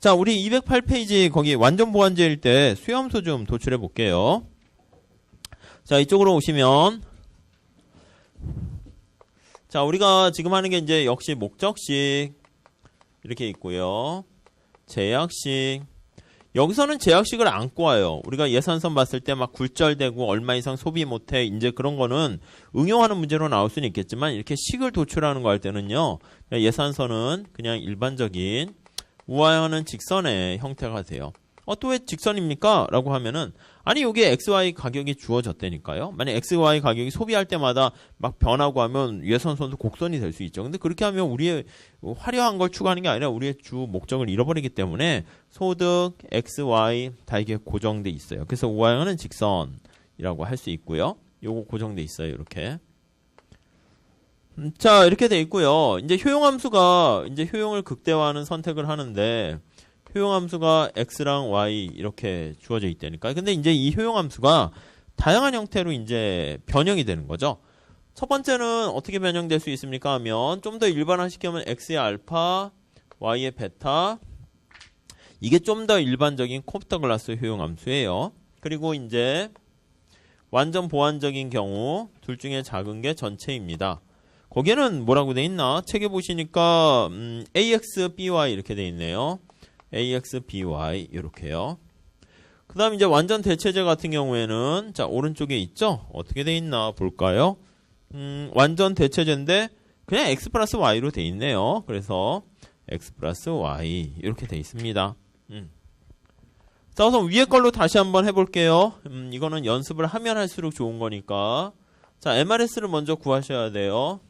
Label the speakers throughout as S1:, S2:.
S1: 자, 우리 208페이지 거기 완전 보완제일 때 수렴수 좀 도출해 볼게요. 자, 이쪽으로 오시면 자, 우리가 지금 하는 게 이제 역시 목적식 이렇게 있고요. 제약식. 여기서는 제약식을 안 꼬아요. 우리가 예산선 봤을 때 막 굴절되고 얼마 이상 소비 못해 이제 그런 거는 응용하는 문제로 나올 수는 있겠지만 이렇게 식을 도출하는 거 할 때는요. 예산선은 그냥 일반적인 우하향하는 직선의 형태가 돼요. 또 왜 직선입니까? 라고 하면은 아니 여기에 XY 가격이 주어졌다니까요. 만약 XY 가격이 소비할 때마다 막 변하고 하면 예산선도 곡선이 될 수 있죠. 근데 그렇게 하면 우리의 화려한 걸 추구하는 게 아니라 우리의 주 목적을 잃어버리기 때문에 소득, XY 다 이게 고정돼 있어요. 그래서 우하향하는 직선이라고 할 수 있고요. 요거 고정돼 있어요. 이렇게. 자, 이렇게 돼 있고요. 이제 효용함수가 이제 효용을 극대화하는 선택을 하는데 효용함수가 x랑 y 이렇게 주어져 있다니까. 근데 이제 이 효용함수가 다양한 형태로 이제 변형이 되는 거죠. 첫 번째는 어떻게 변형될 수 있습니까? 하면 좀 더 일반화시키면 x의 알파, y의 베타. 이게 좀 더 일반적인 콥터 글라스 효용함수예요. 그리고 이제 완전 보완적인 경우 둘 중에 작은 게 전체입니다. 거기에는 뭐라고 돼 있나? 책에 보시니까 ax, by 이렇게 돼 있네요. ax, by 이렇게요. 그 다음 이제 완전 대체제 같은 경우에는 자 오른쪽에 있죠? 어떻게 돼 있나 볼까요? 완전 대체제인데 그냥 x 플러스 y로 돼 있네요. 그래서 x 플러스 y 이렇게 돼 있습니다. 자, 우선 위에 걸로 다시 한번 해볼게요. 이거는 연습을 하면 할수록 좋은 거니까. 자, MRS를 먼저 구하셔야 돼요.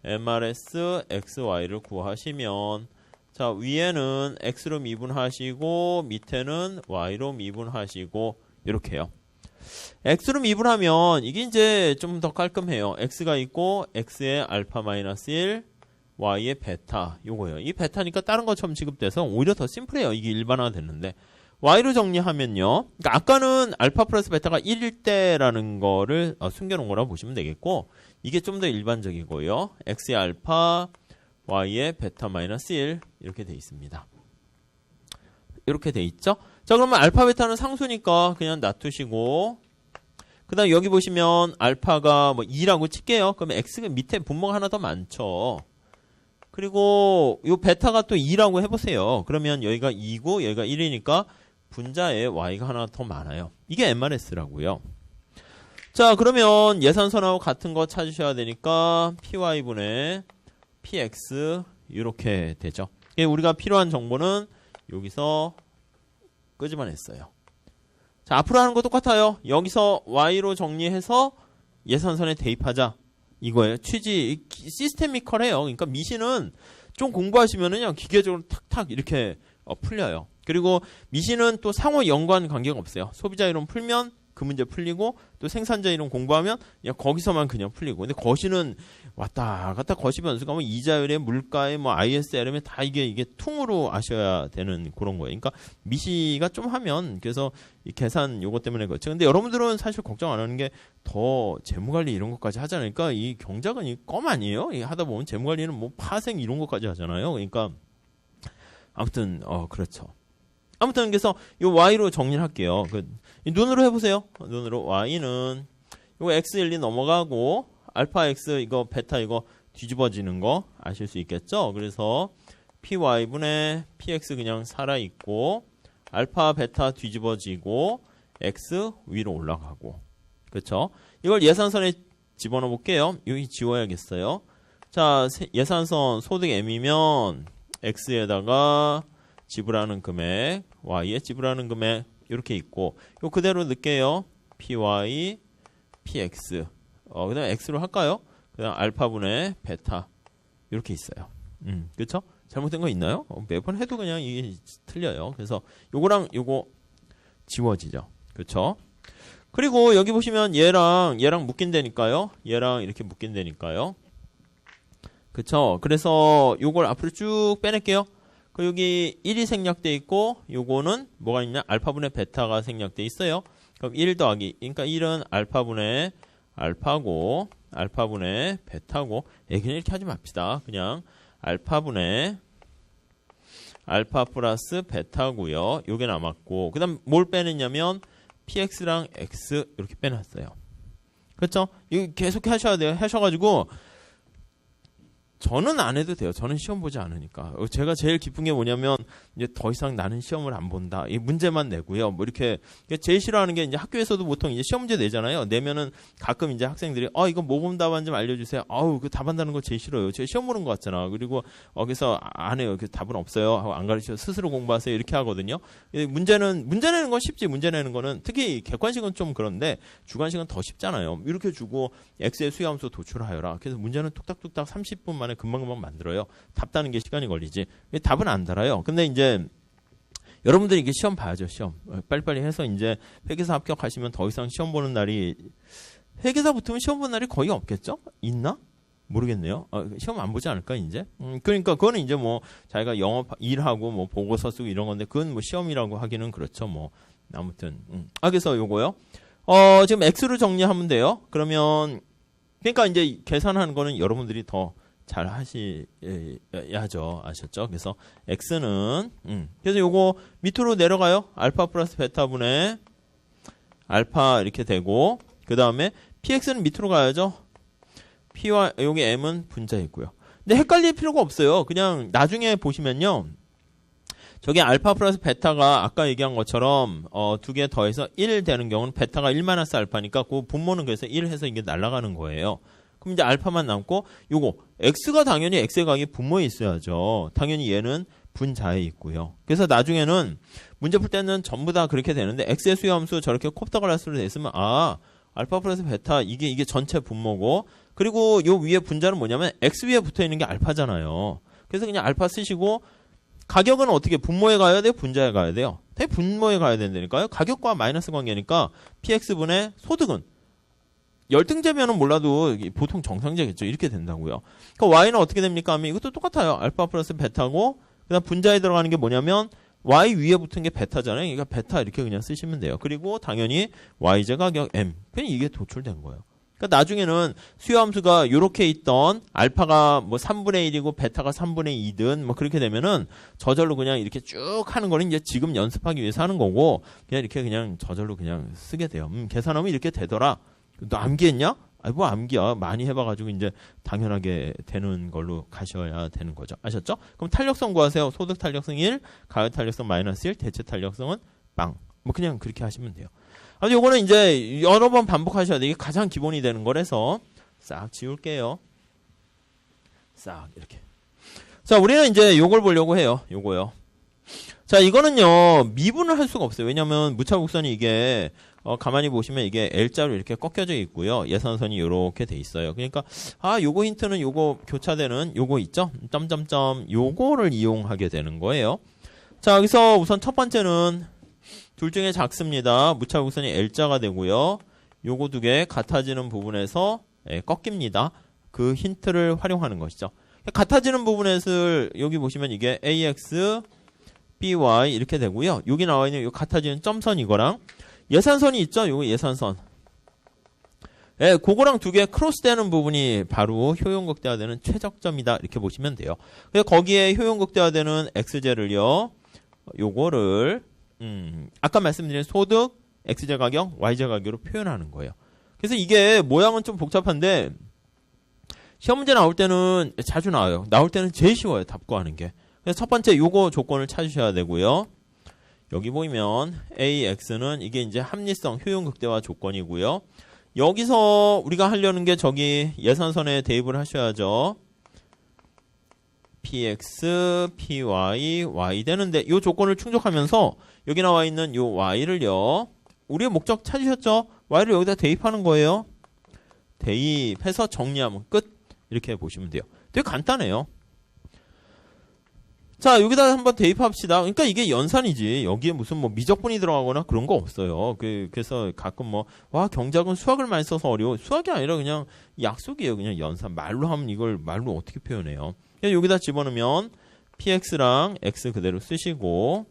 S1: MRS XY를 구하시면 자, 위에는 X로 미분하시고 밑에는 Y로 미분하시고 이렇게요. X로 미분하면 이게 이제 좀 더 깔끔해요. X가 있고 X의 알파 마이너스 1, Y의 베타 요거예요. 이 베타니까 다른 것처럼 취급돼서 오히려 더 심플해요. 이게 일반화가 됐는데 Y로 정리하면요. 그러니까 아까는 알파 플러스 베타가 1일 때라는 거를 숨겨놓은 거라고 보시면 되겠고 이게 좀 더 일반적이고요. X의 알파, Y의 베타 마이너스 1 이렇게 돼 있습니다. 이렇게 돼 있죠. 자, 그러면 알파 베타는 상수니까 그냥 놔두시고 그 다음 여기 보시면 알파가 뭐 2라고 칠게요. 그러면 X가 밑에 분모가 하나 더 많죠. 그리고 요 베타가 또 2라고 해보세요. 그러면 여기가 2고 여기가 1이니까 분자에 Y가 하나 더 많아요. 이게 MRS라고요. 자, 그러면 예산선하고 같은 거 찾으셔야 되니까 PY분의 PX 이렇게 되죠. 우리가 필요한 정보는 여기서 끄집어냈어요. 자, 앞으로 하는 거 똑같아요. 여기서 Y로 정리해서 예산선에 대입하자. 이거예요. 취지 시스테미컬해요. 그러니까 미신은 좀 공부하시면은요 기계적으로 탁탁 이렇게 풀려요. 그리고 미신은 또 상호 연관 관계가 없어요. 소비자 이론 풀면 그 문제 풀리고 또 생산자 이론 공부하면 그냥 거기서만 그냥 풀리고. 근데 거시는 왔다 갔다 거시 변수가 뭐 이자율에 물가에 뭐 ISRM에 다 이게 퉁으로 아셔야 되는 그런 거예요. 그러니까 미시가 좀 하면 그래서 이 계산 요것 때문에 그렇죠. 근데 여러분들은 사실 걱정 안 하는 게 더 재무관리 이런 것까지 하잖아요. 그러니까 이 경작은 이 껌 아니에요? 하다 보면 재무관리는 뭐 파생 이런 것까지 하잖아요. 그러니까 아무튼 그렇죠. 아무튼 그래서 이 Y로 정리를 할게요. 눈으로 해보세요. 눈으로 Y는 이거 X1, 2 넘어가고 알파 X 이거 베타 이거 뒤집어지는 거 아실 수 있겠죠? 그래서 PY분의 PX 그냥 살아있고 알파 베타 뒤집어지고 X 위로 올라가고 그렇죠? 이걸 예산선에 집어넣어 볼게요. 여기 지워야겠어요. 자, 예산선 소득 M이면 X에다가 지불하는 금액, Y에 지불하는 금액 이렇게 있고 요 그대로 넣을게요. PY, PX 그 다음에 X로 할까요? 그 다음 알파분의 베타 이렇게 있어요. 그쵸? 잘못된 거 있나요? 매번 해도 그냥 이게 틀려요. 그래서 요거랑 요거 지워지죠. 그쵸? 그리고 여기 보시면 얘랑 묶인다니까요. 얘랑 이렇게 묶인다니까요. 그쵸? 그래서 요걸 앞으로 쭉 빼낼게요. 여기 1이 생략돼 있고 요거는 뭐가 있냐? 알파분의 베타가 생략돼 있어요. 그럼 1 더하기 그러니까 1은 알파분의 알파고 알파분의 베타고 그냥 이렇게 하지 맙시다. 그냥 알파분의 알파 플러스 베타고요. 요게 남았고 그다음 뭘 빼냈냐면 px랑 x 이렇게 빼놨어요. 그렇죠? 이거 계속 하셔야 돼요. 하셔가지고 저는 안 해도 돼요. 저는 시험 보지 않으니까. 제가 제일 기쁜 게 뭐냐면 이제 더 이상 나는 시험을 안 본다. 이 문제만 내고요. 뭐 이렇게 제일 싫어하는 게 이제 학교에서도 보통 이제 시험 문제 내잖아요. 내면은 가끔 이제 학생들이 이거 모범 답안 좀 알려주세요. 아우 그 답한다는 거 제일 싫어요. 제가 시험 보는 거 같잖아. 그리고 그래서 안 해요. 그 답은 없어요. 하고 안 가르쳐 스스로 공부하세요. 이렇게 하거든요. 문제 내는 건 쉽지. 문제 내는 거는 특히 객관식은 좀 그런데 주관식은 더 쉽잖아요. 이렇게 주고 x의 수요함수 도출하여라. 그래서 문제는 뚝딱뚝딱 30분 만에 금방금방 만들어요. 답 따는 게 시간이 걸리지. 답은 안 달아요. 근데 이제 여러분들이 이게 시험 봐야죠. 시험 빨리빨리 해서 이제 회계사 합격하시면 더 이상 시험 보는 날이 회계사 붙으면 시험 보는 날이 거의 없겠죠? 있나? 모르겠네요. 시험 안 보지 않을까 이제? 그러니까 그거는 이제 뭐 자기가 영업 일하고 뭐 보고서 쓰고 이런 건데 그건 뭐 시험이라고 하기는 그렇죠. 뭐 아무튼 그래서 요거요. 지금 x로 정리하면 돼요. 그러면 그러니까 이제 계산하는 거는 여러분들이 더 잘 하셔야죠. 아셨죠? 그래서 x는 그래서 요거 밑으로 내려가요. 알파 플러스 베타분의 알파 이렇게 되고 그 다음에 px는 밑으로 가야죠. p와 여기 m은 분자에 있고요. 근데 헷갈릴 필요가 없어요. 그냥 나중에 보시면요. 저기 알파 플러스 베타가 아까 얘기한 것처럼 두 개 더해서 1 되는 경우는 베타가 1 마이너스 알파니까 그 분모는 그래서 1 해서 이게 날아가는 거예요. 그럼 이제 알파만 남고 요거 x가 당연히 x의 각이 분모에 있어야죠. 당연히 얘는 분자에 있고요. 그래서 나중에는 문제 풀 때는 전부 다 그렇게 되는데 x의 수요함수 저렇게 곱다글라스로 돼 있으면 알파 플러스 베타 이게 전체 분모고 그리고 요 위에 분자는 뭐냐면 x 위에 붙어 있는 게 알파잖아요. 그래서 그냥 알파 쓰시고 가격은 어떻게 분모에 가야 돼요? 분자에 가야 돼요? 분모에 가야 된다니까요. 가격과 마이너스 관계니까 px분의 소득은 열등제면은 몰라도 보통 정상제겠죠. 이렇게 된다고요. 그러니까 y는 어떻게 됩니까? 하면 이것도 똑같아요. 알파 플러스 베타고 그다음 분자에 들어가는 게 뭐냐면 y 위에 붙은 게 베타잖아요. 그러니까 베타 이렇게 그냥 쓰시면 돼요. 그리고 당연히 y제 가격 m. 그냥 이게 도출된 거예요. 그러니까 나중에는 수요함수가 이렇게 있던 알파가 뭐 3분의 1이고 베타가 3분의 2든 뭐 그렇게 되면은 저절로 그냥 이렇게 쭉 하는 거는 이제 지금 연습하기 위해서 하는 거고 그냥 이렇게 그냥 저절로 그냥 쓰게 돼요. 계산하면 이렇게 되더라. 너 암기했냐? 뭐 암기야. 많이 해봐가지고 이제 당연하게 되는 걸로 가셔야 되는 거죠. 아셨죠? 그럼 탄력성 구하세요. 소득 탄력성 1, 가격 탄력성 마이너스 1, 대체 탄력성은 빵. 뭐 그냥 그렇게 하시면 돼요. 요거는 이제 여러 번 반복하셔야 돼. 이게 가장 기본이 되는 거라서 싹 지울게요. 싹 이렇게. 자, 우리는 이제 요걸 보려고 해요. 요거요. 자, 이거는요 미분을 할 수가 없어요. 왜냐면 무차곡선이 이게 가만히 보시면 이게 L자로 이렇게 꺾여져 있고요. 예선선이 이렇게 돼 있어요. 그러니까 요거 힌트는 요거 교차되는 요거 있죠? 점점점 요거를 이용하게 되는 거예요. 자, 여기서 우선 첫 번째는 둘 중에 작습니다. 무차곡선이 L자가 되고요. 요거 두 개 같아지는 부분에서 꺾입니다. 그 힌트를 활용하는 것이죠. 같아지는 부분에서 여기 보시면 이게 AX, BY 이렇게 되고요. 여기 나와 있는 요 같아지는 점선 이거랑 예산선이 있죠? 요거 예산선. 그거랑 두 개 크로스되는 부분이 바로 효용극대화되는 최적점이다. 이렇게 보시면 돼요. 그래서 거기에 효용극대화되는 x제를요. 요거를 아까 말씀드린 소득, x제 가격, y제 가격으로 표현하는 거예요. 그래서 이게 모양은 좀 복잡한데 시험 문제 나올 때는 자주 나와요. 나올 때는 제일 쉬워요. 답 구하는 게. 그래서 첫 번째 요거 조건을 찾으셔야 되고요. 여기 보이면 AX는 이게 이제 합리성, 효용극대화 조건이고요. 여기서 우리가 하려는 게 저기 예산선에 대입을 하셔야죠. PX, PY, Y 되는데 이 조건을 충족하면서 여기 나와 있는 이 Y를요. 우리의 목적 찾으셨죠? Y를 여기다 대입하는 거예요. 대입해서 정리하면 끝. 이렇게 보시면 돼요. 되게 간단해요. 자, 여기다 한번 대입합시다. 그러니까 이게 연산이지. 여기에 무슨 뭐 미적분이 들어가거나 그런 거 없어요. 그래서 가끔 경작은 수학을 많이 써서 어려워. 수학이 아니라 그냥 약속이에요. 그냥 연산. 말로 하면 이걸 말로 어떻게 표현해요. 여기다 집어넣으면 px랑 x 그대로 쓰시고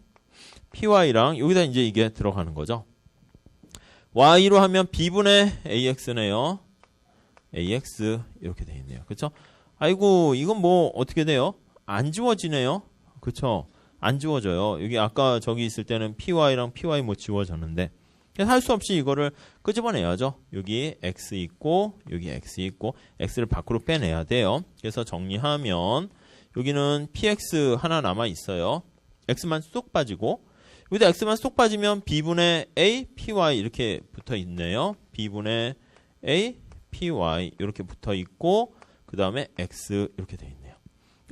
S1: py랑 여기다 이제 이게 들어가는 거죠. y로 하면 b분의 ax네요. ax 이렇게 돼 있네요. 그렇죠? 아이고, 이건 뭐 어떻게 돼요? 안 지워지네요. 그쵸? 안 지워져요. 여기 아까 저기 있을 때는 py랑 py 뭐 지워졌는데 할 수 없이 이거를 끄집어내야죠. 여기 x 있고 여기 x 있고 x를 밖으로 빼내야 돼요. 그래서 정리하면 여기는 px 하나 남아 있어요. x만 쏙 빠지고 여기다 x만 쏙 빠지면 b분의 a py 이렇게 붙어 있네요. b분의 a py 이렇게 붙어 있고 그 다음에 x 이렇게 돼 있네요.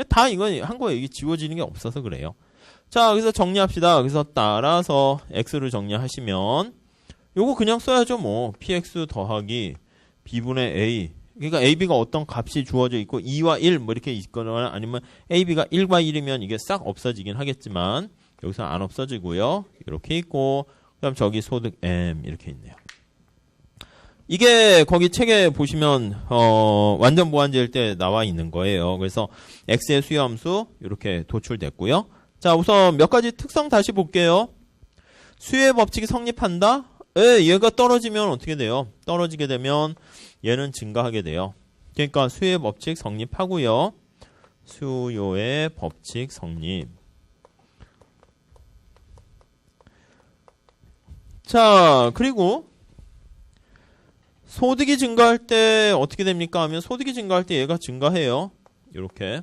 S1: 다 이건 한 거예요. 이게 지워지는 게 없어서 그래요. 자, 그래서 정리합시다. 그래서 따라서 x를 정리하시면 요거 그냥 써야죠. 뭐 px 더하기 b분의 a 그러니까 ab가 어떤 값이 주어져 있고 2와 1 뭐 이렇게 있거나 아니면 ab가 1과 1이면 이게 싹 없어지긴 하겠지만 여기서 안 없어지고요. 이렇게 있고 그다음 저기 소득 m 이렇게 있네요. 이게 거기 책에 보시면 완전 보완제일 때 나와 있는 거예요. 그래서 x의 수요함수 이렇게 도출됐고요. 자, 우선 몇 가지 특성 다시 볼게요. 수요의 법칙이 성립한다? 얘가 떨어지면 어떻게 돼요? 떨어지게 되면 얘는 증가하게 돼요. 그러니까 수요의 법칙 성립하고요. 수요의 법칙 성립. 자, 그리고 소득이 증가할 때 어떻게 됩니까? 하면 소득이 증가할 때 얘가 증가해요. 이렇게.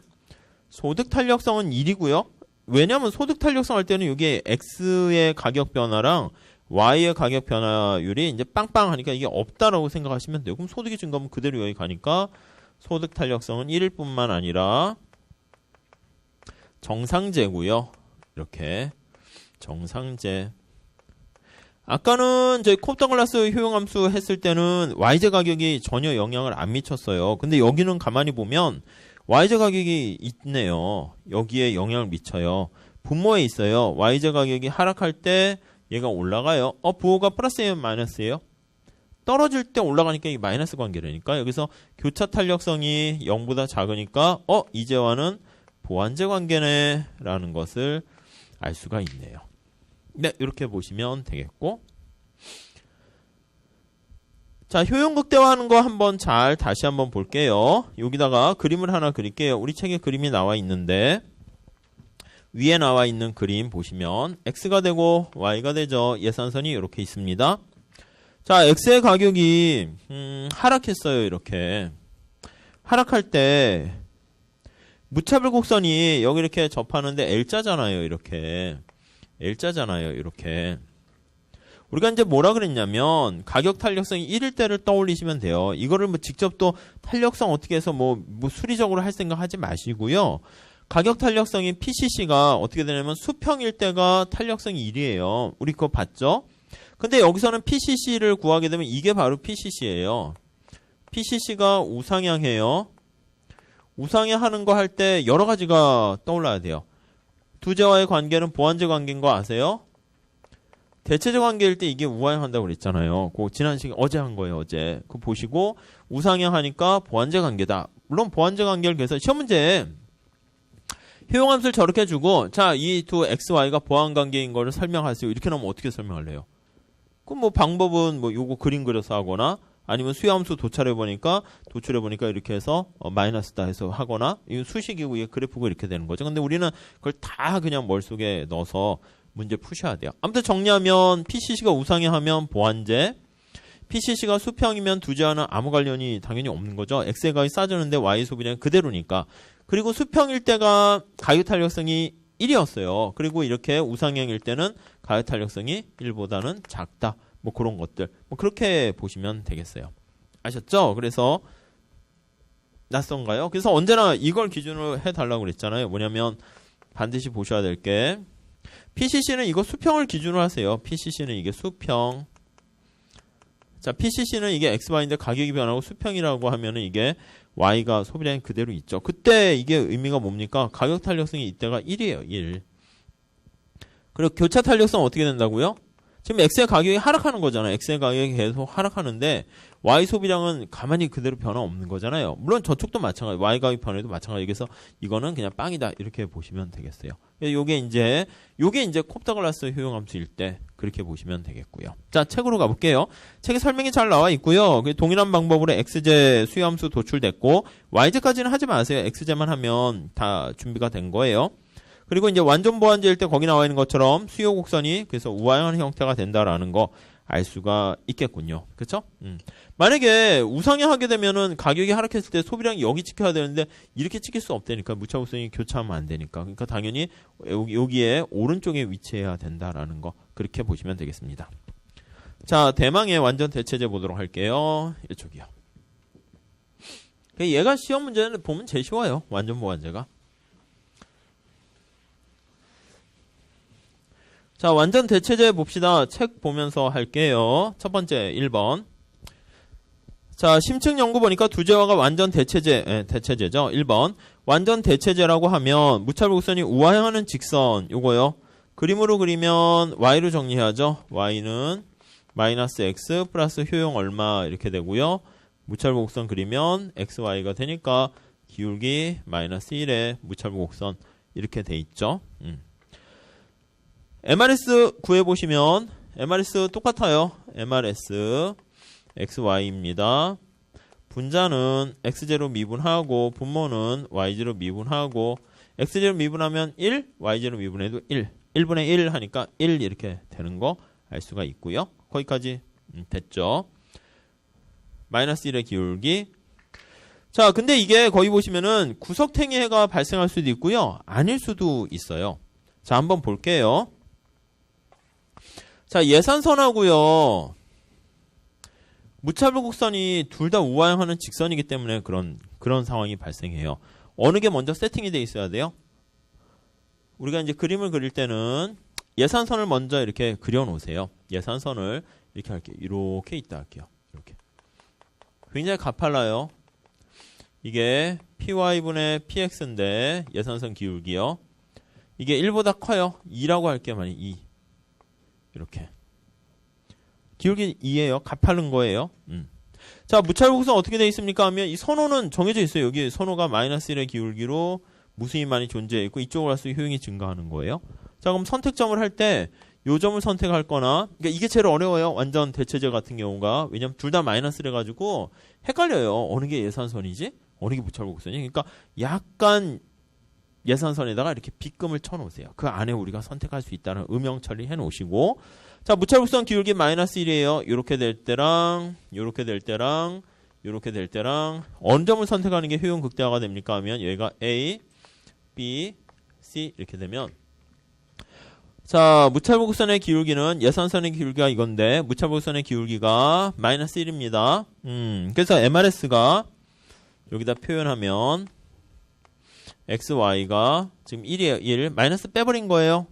S1: 소득 탄력성은 1이고요. 왜냐하면 소득 탄력성 할 때는 이게 X의 가격 변화랑 Y의 가격 변화율이 이제 빵빵하니까 이게 없다라고 생각하시면 돼요. 그럼 소득이 증가하면 그대로 여기 가니까 소득 탄력성은 1일 뿐만 아니라 정상제고요. 이렇게 정상제. 아까는 저희 콥더글라스 효용함수 했을 때는 Y제 가격이 전혀 영향을 안 미쳤어요. 근데 여기는 가만히 보면 Y제 가격이 있네요. 여기에 영향을 미쳐요. 분모에 있어요. Y제 가격이 하락할 때 얘가 올라가요. 부호가 플러스예요, 마이너스예요? 떨어질 때 올라가니까 이게 마이너스 관계라니까. 여기서 교차 탄력성이 0보다 작으니까 이제와는 보완제 관계네 라는 것을 알 수가 있네요. 네, 이렇게 보시면 되겠고. 자, 효용 극대화하는 거 한번 다시 한번 볼게요. 여기다가 그림을 하나 그릴게요. 우리 책에 그림이 나와 있는데 위에 나와 있는 그림 보시면 x가 되고 y가 되죠. 예산선이 이렇게 있습니다. 자, x의 가격이 하락했어요. 이렇게 하락할 때 무차별 곡선이 여기 이렇게 접하는데 L자잖아요. 이렇게 L자잖아요. 이렇게 우리가 이제 뭐라 그랬냐면 가격 탄력성이 1일 때를 떠올리시면 돼요. 이거를 뭐 직접 또 탄력성 어떻게 해서 뭐 수리적으로 할 생각 하지 마시고요. 가격 탄력성인 PCC가 어떻게 되냐면 수평일 때가 탄력성이 1이에요. 우리 그거 봤죠? 근데 여기서는 PCC를 구하게 되면 이게 바로 PCC예요. PCC가 우상향해요. 우상향하는 거 할 때 여러 가지가 떠올라야 돼요. 두제와의 관계는 보완제 관계인 거 아세요? 대체제 관계일 때 이게 우하향한다고 그랬잖아요. 그 지난 시간 어제 한 거예요. 어제. 그거 보시고 우상향하니까 보완제 관계다. 물론 보완제 관계를 그래서 시험 문제 효용함수를 저렇게 주고 자, 이 두 XY가 보완 관계인 거를 설명하세요. 이렇게 나오면 어떻게 설명할래요? 그럼 뭐 방법은 뭐 요거 그림 그려서 하거나 아니면 수요함수 도출해 보니까 이렇게 해서 마이너스다 해서 하거나 이 수식이고 이 그래프가 이렇게 되는 거죠. 근데 우리는 그걸 다 그냥 머릿속에 넣어서 문제 푸셔야 돼요. 아무튼 정리하면 PCC가 우상향하면 보완제, PCC가 수평이면 두제와는 아무 관련이 당연히 없는 거죠. X의 가격이 싸졌는데 Y 소비량은 그대로니까. 그리고 수평일 때가 가격 탄력성이 1이었어요. 그리고 이렇게 우상향일 때는 가격 탄력성이 1보다는 작다. 뭐 그런 것들. 뭐 그렇게 보시면 되겠어요. 아셨죠? 그래서 낯선가요? 그래서 언제나 이걸 기준으로 해달라고 그랬잖아요. 뭐냐면 반드시 보셔야 될 게 PCC는 이거 수평을 기준으로 하세요. PCC는 이게 수평. 자, PCC는 이게 XY인데 가격이 변하고 수평이라고 하면은 이게 Y가 소비량이 그대로 있죠. 그때 이게 의미가 뭡니까? 가격 탄력성이 이때가 1이에요. 1. 그리고 교차 탄력성 어떻게 된다고요? 지금 X의 가격이 하락하는 거잖아요. X의 가격이 계속 하락하는데 Y 소비량은 가만히 그대로 변화 없는 거잖아요. 물론 저쪽도 마찬가지. Y 가격 변화도 마찬가지. 그래서 이거는 그냥 빵이다. 이렇게 보시면 되겠어요. 요게 이제 콥더글라스 효용함수일 때 그렇게 보시면 되겠고요. 자, 책으로 가볼게요. 책에 설명이 잘 나와 있고요. 동일한 방법으로 X제 수요함수 도출됐고 Y제까지는 하지 마세요. X제만 하면 다 준비가 된 거예요. 그리고 이제 완전 보완제일 때 거기 나와 있는 것처럼 수요 곡선이 그래서 우하향하는 형태가 된다라는 거 알 수가 있겠군요. 그렇죠? 만약에 우상향하게 되면은 가격이 하락했을 때 소비량이 여기 찍혀야 되는데 이렇게 찍힐 수 없다니까. 무차곡선이 교차하면 안 되니까. 그러니까 당연히 여기에 오른쪽에 위치해야 된다라는 거 그렇게 보시면 되겠습니다. 자, 대망의 완전 대체제 보도록 할게요. 이쪽이요. 얘가 시험 문제는 보면 제일 쉬워요. 완전 보완제가. 자, 완전 대체제 봅시다. 책 보면서 할게요. 첫 번째 1번. 자, 심층 연구 보니까 두제화가 완전 대체제죠. 1번. 완전 대체제라고 하면 무차곡선이 우하향하는 직선 요거요. 그림으로 그리면 y로 정리해야죠. y는 마이너스 x 플러스 효용 얼마 이렇게 되고요. 무차곡선 그리면 xy가 되니까 기울기 마이너스 1에 무차곡선 이렇게 돼 있죠. MRS 구해보시면 MRS 똑같아요. MRS XY입니다. 분자는 X0 미분하고 분모는 Y0 미분하고 X0 미분하면 1, Y0 미분해도 1. 1분의 1 하니까 1 이렇게 되는 거 알 수가 있고요. 거기까지 됐죠. 마이너스 1의 기울기. 자, 근데 이게 거기 보시면은 구석탱이해가 발생할 수도 있고요. 아닐 수도 있어요. 자, 한번 볼게요. 자, 예산선하고요. 무차별곡선이 둘 다 우하향하는 직선이기 때문에 그런 상황이 발생해요. 어느 게 먼저 세팅이 돼 있어야 돼요? 우리가 이제 그림을 그릴 때는 예산선을 먼저 이렇게 그려 놓으세요. 예산선을 이렇게 할게요. 이렇게 있다 할게요. 이렇게. 굉장히 가팔라요. 이게 py분의 px인데 예산선 기울기요. 이게 1보다 커요. 2라고 할게요. 만약 2. 이렇게. 기울기 2예요. 가파른 거예요. 자, 무차별곡선 어떻게 되어 있습니까? 하면 이 선호는 정해져 있어요. 여기 선호가 마이너스 1의 기울기로 무수히만이 존재해 있고 이쪽으로 갈수록 효용이 증가하는 거예요. 자, 그럼 선택점을 할 때 요 점을 선택할 거나 그러니까 이게 제일 어려워요. 완전 대체제 같은 경우가. 왜냐면 둘 다 마이너스래 가지고 헷갈려요. 어느 게 예산선이지? 어느 게 무차별곡선이? 그러니까 약간 예산선에다가 이렇게 빗금을 쳐놓으세요. 그 안에 우리가 선택할 수 있다는 음영 처리해 놓으시고 자, 무차별곡선 기울기 마이너스 1이에요. 요렇게 될 때랑 요렇게 될 때랑 요렇게 될 때랑 어느 점을 선택하는 게 효용 극대화가 됩니까? 하면 여기가 A, B, C 이렇게 되면 자, 무차별곡선의 기울기는 예산선의 기울기가 이건데 무차별곡선의 기울기가 마이너스 1입니다. 그래서 MRS가 여기다 표현하면 XY가 지금 1이에요. 1. 마이너스 빼버린 거예요.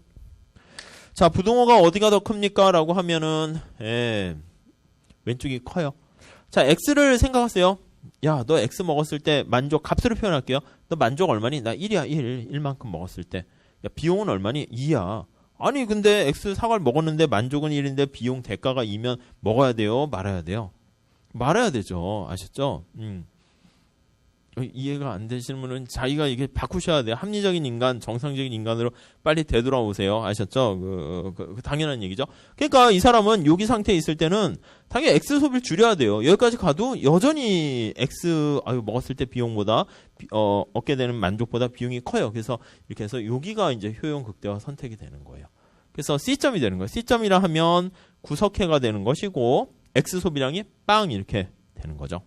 S1: 자, 부동호가 어디가 더 큽니까? 라고 하면은 왼쪽이 커요. 자, X를 생각하세요. 야, 너 X 먹었을 때 만족 값으로 표현할게요. 너 만족 얼마니? 나 1이야. 1만큼 먹었을 때. 야, 비용은 얼마니? 2야. 아니 근데 X 사과를 먹었는데 만족은 1인데 비용 대가가 2면 먹어야 돼요? 말아야 돼요? 말아야 되죠. 아셨죠? 이해가 안 되시는 분은 자기가 이게 바꾸셔야 돼요. 합리적인 인간, 정상적인 인간으로 빨리 되돌아오세요. 아셨죠? 당연한 얘기죠. 그러니까 이 사람은 여기 상태에 있을 때는 당연히 X 소비를 줄여야 돼요. 여기까지 가도 여전히 X 먹었을 때 비용보다 얻게 되는 만족보다 비용이 커요. 그래서 이렇게 해서 여기가 이제 효용 극대화 선택이 되는 거예요. 그래서 C점이 되는 거예요. C점이라 하면 구석해가 되는 것이고 X 소비량이 빵 이렇게 되는 거죠.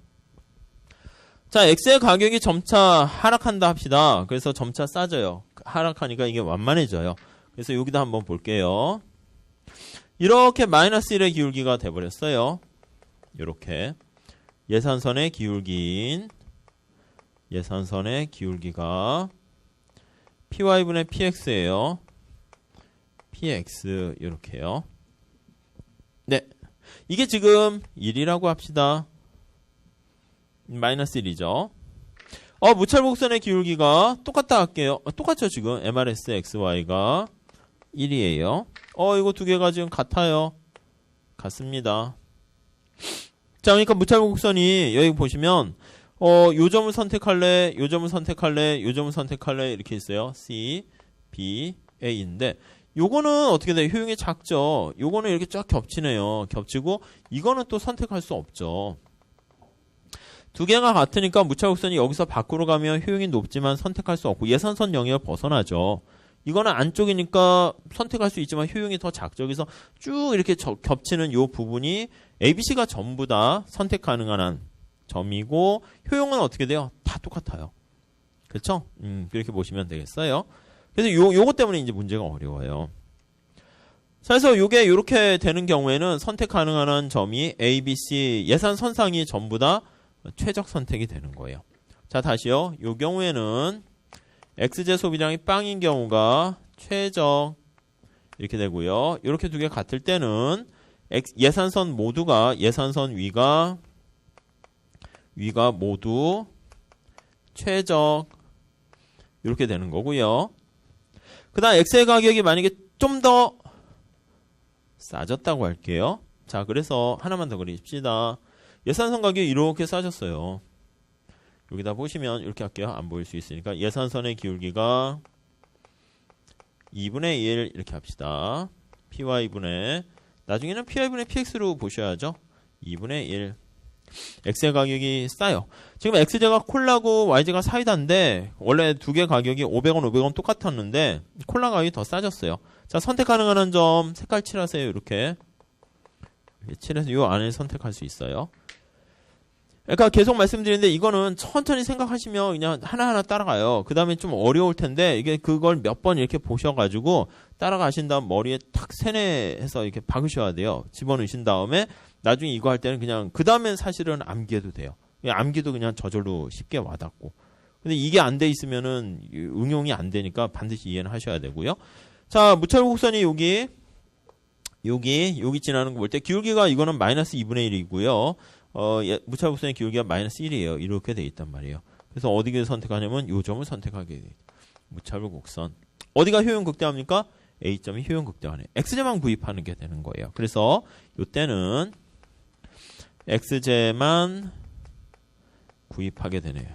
S1: 자, X의 가격이 점차 하락한다 합시다. 그래서 점차 싸져요. 하락하니까 이게 완만해져요. 그래서 여기다 한번 볼게요. 이렇게 마이너스 1의 기울기가 돼버렸어요. 이렇게 예산선의 기울기인 예산선의 기울기가 py분의 px예요. px 이렇게요. 네, 이게 지금 1이라고 합시다. 마이너스 1이죠. 무차별곡선의 기울기가 똑같다 할게요. 똑같죠 지금. MRS XY가 1이에요. 이거 두 개가 지금 같아요. 같습니다. 자, 그러니까 무차별곡선이 여기 보시면 요 점을 선택할래, 요 점을 선택할래, 요 점을 선택할래 이렇게 있어요. C, B, A인데 요거는 어떻게 돼요? 효용이 작죠. 요거는 이렇게 쫙 겹치네요. 겹치고 이거는 또 선택할 수 없죠. 두 개가 같으니까 무차별곡선이 여기서 밖으로 가면 효용이 높지만 선택할 수 없고 예산선 영역을 벗어나죠. 이거는 안쪽이니까 선택할 수 있지만 효용이 더 작죠. 그래서 쭉 이렇게 겹치는 이 부분이 ABC가 전부 다 선택 가능한 한 점이고 효용은 어떻게 돼요? 다 똑같아요. 그렇죠? 그렇게 보시면 되겠어요. 그래서 요것 때문에 이제 문제가 어려워요. 그래서 요게 이렇게 되는 경우에는 선택 가능한 한 점이 A, B, C 예산 선상이 전부 다 최적 선택이 되는 거예요. 자, 다시요. 요 경우에는 X제 소비량이 빵인 경우가 최적 이렇게 되고요. 이렇게 두 개 같을 때는 예산선 모두가 예산선 위가 모두 최적 이렇게 되는 거고요. 그 다음 X의 가격이 만약에 좀 더 싸졌다고 할게요. 자, 그래서 하나만 더 그립시다. 예산선 가격이 이렇게 싸졌어요. 여기다 보시면 이렇게 할게요. 안 보일 수 있으니까 예산선의 기울기가 2분의 1 이렇게 합시다. PY분의 나중에는 PY분의 PX로 보셔야죠. 2분의 1 X의 가격이 싸요. 지금 X제가 콜라고 Y제가 사이다인데 원래 두 개 가격이 500원 500원 똑같았는데 콜라 가격이 더 싸졌어요. 자, 선택 가능한 한 점 색깔 칠하세요. 이렇게 칠해서 이 안에 선택할 수 있어요. 그러니까 계속 말씀드리는데 이거는 천천히 생각하시면 그냥 하나하나 따라가요. 그 다음에 좀 어려울 텐데 이게 그걸 몇 번 이렇게 보셔가지고 따라가신 다음 머리에 탁 세뇌해서 이렇게 박으셔야 돼요. 집어넣으신 다음에 나중에 이거 할 때는 그냥 그 다음엔 사실은 암기해도 돼요. 암기도 그냥 저절로 쉽게 와닿고. 근데 이게 안 돼 있으면은 응용이 안 되니까 반드시 이해는 하셔야 되고요. 자, 무차별 곡선이 여기 지나는 거 볼 때 기울기가 이거는 마이너스 2분의 1이고요. 무차별 곡선의 기울기가 마이너스 1이에요. 이렇게 돼 있단 말이에요. 그래서 어디를 선택하냐면 요 점을 선택하게 돼요. 무차별 곡선. 어디가 효용 극대화입니까? A점이 효용 극대화네. X제만 구입하는 게 되는 거예요. 그래서 요때는 X제만 구입하게 되네요.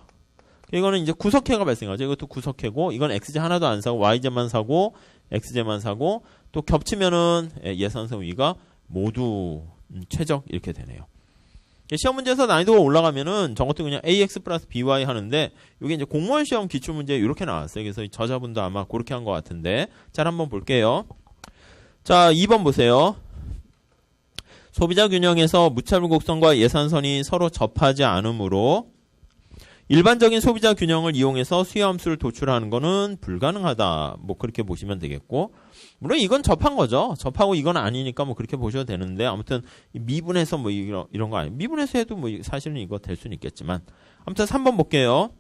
S1: 이거는 이제 구석해가 발생하죠. 이것도 구석해고 이건 X제 하나도 안 사고 Y제만 사고 X제만 사고 또 겹치면은 예산선 위가 모두 최적 이렇게 되네요. 시험 문제에서 난이도가 올라가면은 저것도 그냥 AX 플러스 BY 하는데 이게 이제 공무원 시험 기출문제 이렇게 나왔어요. 그래서 저자분도 아마 그렇게 한 것 같은데 잘 한번 볼게요. 자, 2번 보세요. 소비자 균형에서 무차별 곡선과 예산선이 서로 접하지 않으므로 일반적인 소비자 균형을 이용해서 수요함수를 도출하는 것은 불가능하다. 뭐 그렇게 보시면 되겠고 물론 이건 접한 거죠. 접하고 이건 아니니까 뭐 그렇게 보셔도 되는데 아무튼 미분해서 뭐 이런 거 아니에요. 미분해서 해도 뭐 사실은 이거 될 수는 있겠지만 아무튼 3번 볼게요.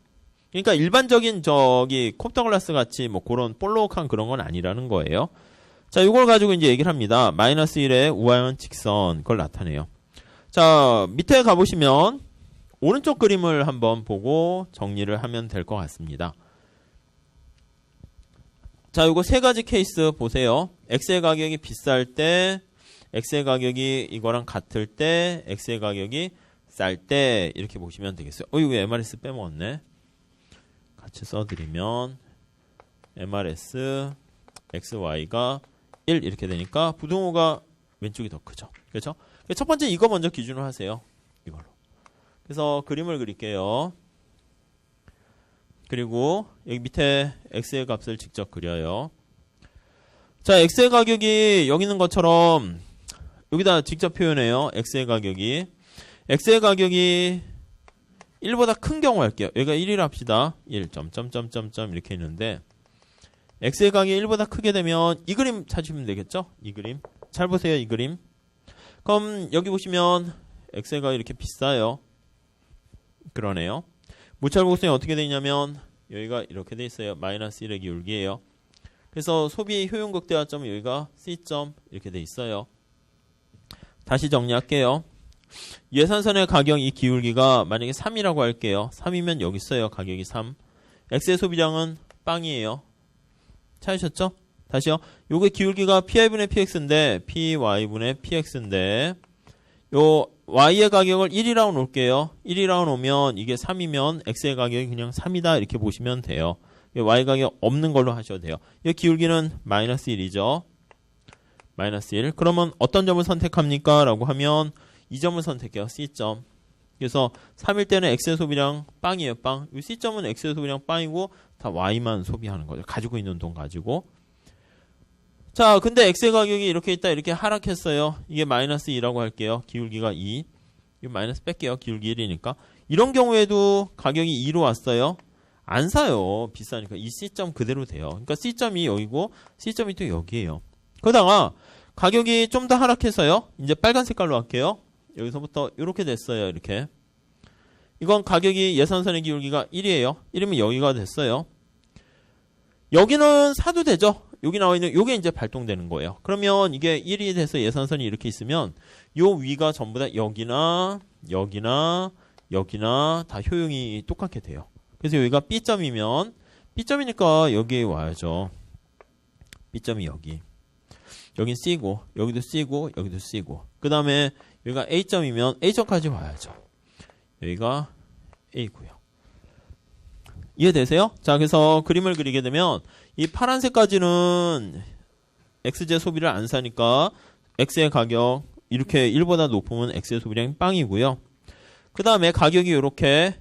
S1: 그러니까 일반적인 저기 콥더글라스 같이 뭐 그런 볼록한 그런 건 아니라는 거예요. 자, 이걸 가지고 이제 얘기를 합니다. 마이너스 1의 우하형 직선 그걸 나타내요. 자, 밑에 가보시면 오른쪽 그림을 한번 보고 정리를 하면 될 것 같습니다. 자, 요거 세 가지 케이스 보세요. X의 가격이 비쌀 때, X의 가격이 이거랑 같을 때, X의 가격이 쌀 때 이렇게 보시면 되겠어요. 이거 MRS 빼먹었네. 같이 써드리면 MRS XY가 1 이렇게 되니까 부등호가 왼쪽이 더 크죠. 그렇죠? 첫 번째 이거 먼저 기준으로 하세요. 이걸로. 그래서 그림을 그릴게요. 그리고 여기 밑에 X의 값을 직접 그려요. 자, X의 가격이 여기 있는 것처럼 여기다 직접 표현해요. X의 가격이 1보다 큰 경우 할게요. 여기가 1이라 합시다. 1. 이렇게 있는데 X의 가격이 1보다 크게 되면 이 그림 찾으시면 되겠죠? 이 그림. 잘 보세요. 이 그림. 그럼 여기 보시면 X의 가격이 이렇게 비싸요. 그러네요. 무차별 곡선이 어떻게 되어 있냐면 여기가 이렇게 돼 있어요. 마이너스 1의 기울기예요. 그래서 소비의 효용 극대화점은 여기가 C점 이렇게 돼 있어요. 다시 정리할게요. 예산선의 가격 이 기울기가 만약에 3이라고 할게요. 3이면 여기 있어요. 가격이 3. X의 소비량은 빵이에요. 찾으셨죠? 다시요. 요게 기울기가 PI분의 PX인데 PY분의 PX인데 요 Y의 가격을 1이라고 놓을게요. 1이라고 놓으면 이게 3이면 X의 가격이 그냥 3이다 이렇게 보시면 돼요. Y 가격 없는 걸로 하셔도 돼요. 이 기울기는 마이너스 1이죠. 마이너스 1. 그러면 어떤 점을 선택합니까? 라고 하면 이 점을 선택해요. C점. 그래서 3일 때는 X의 소비량 빵이에요. 빵. 이 C점은 X의 소비량 빵이고 다 Y만 소비하는 거죠. 가지고 있는 돈 가지고. 자, 근데 X의 가격이 이렇게 있다, 이렇게 하락했어요. 이게 마이너스 2라고 할게요. 기울기가 2. 이거 마이너스 뺄게요. 기울기 1이니까. 이런 경우에도 가격이 2로 왔어요. 안 사요. 비싸니까. 이 C점 그대로 돼요. 그러니까 C점이 여기고 C점이 또 여기에요. 그러다가 가격이 좀 더 하락해서요. 이제 빨간 색깔로 할게요. 여기서부터 이렇게 됐어요. 이렇게. 이건 가격이 예산선의 기울기가 1이에요. 1이면 여기가 됐어요. 여기는 사도 되죠. 여기 나와 있는 요게 이제 발동되는 거예요. 그러면 이게 1이 돼서 예산선이 이렇게 있으면 요 위가 전부 다 여기나 여기나 여기나 다 효용이 똑같게 돼요. 그래서 여기가 B점이면 B점이니까 여기에 와야죠. B점이 여기. 여긴 C고 여기도 C고 여기도 C고 그 다음에 여기가 A점이면 A점까지 와야죠. 여기가 A고요. 이해되세요? 자, 그래서 그림을 그리게 되면 이 파란색까지는 X제 소비를 안 사니까 X의 가격 이렇게 1보다 높으면 X의 소비량이 빵이고요. 그 다음에 가격이 이렇게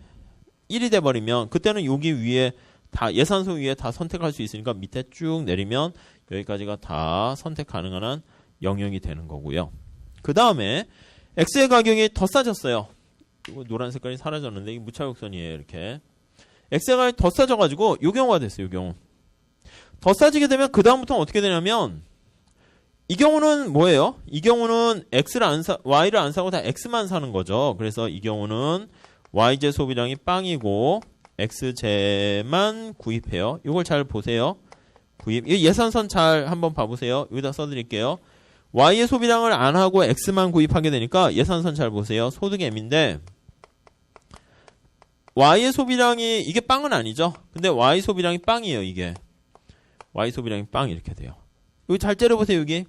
S1: 1이 돼버리면 그때는 여기 위에 다 예산소 위에 다 선택할 수 있으니까 밑에 쭉 내리면 여기까지가 다 선택 가능한 한 영역이 되는 거고요. 그 다음에 X의 가격이 더 싸졌어요. 노란 색깔이 사라졌는데 이게 무차곡선이에요. 이렇게 X의 가격이 더 싸져가지고 요 경우가 됐어요. 요 경우 더 싸지게 되면 그 다음부터는 어떻게 되냐면 이 경우는 뭐예요? 이 경우는 Y를 안 사고 다 X만 사는 거죠. 그래서 이 경우는 Y제 소비량이 빵이고 X제만 구입해요. 이걸 잘 보세요. 구입. 이 예산선 잘 한번 봐보세요. 여기다 써드릴게요. Y의 소비량을 안 하고 X만 구입하게 되니까 예산선 잘 보세요. 소득 M인데 Y의 소비량이 이게 빵은 아니죠. 근데 Y 소비량이 빵이에요. 이게 Y 소비량이 빵 이렇게 돼요. 여기 잘 째려보세요. 여기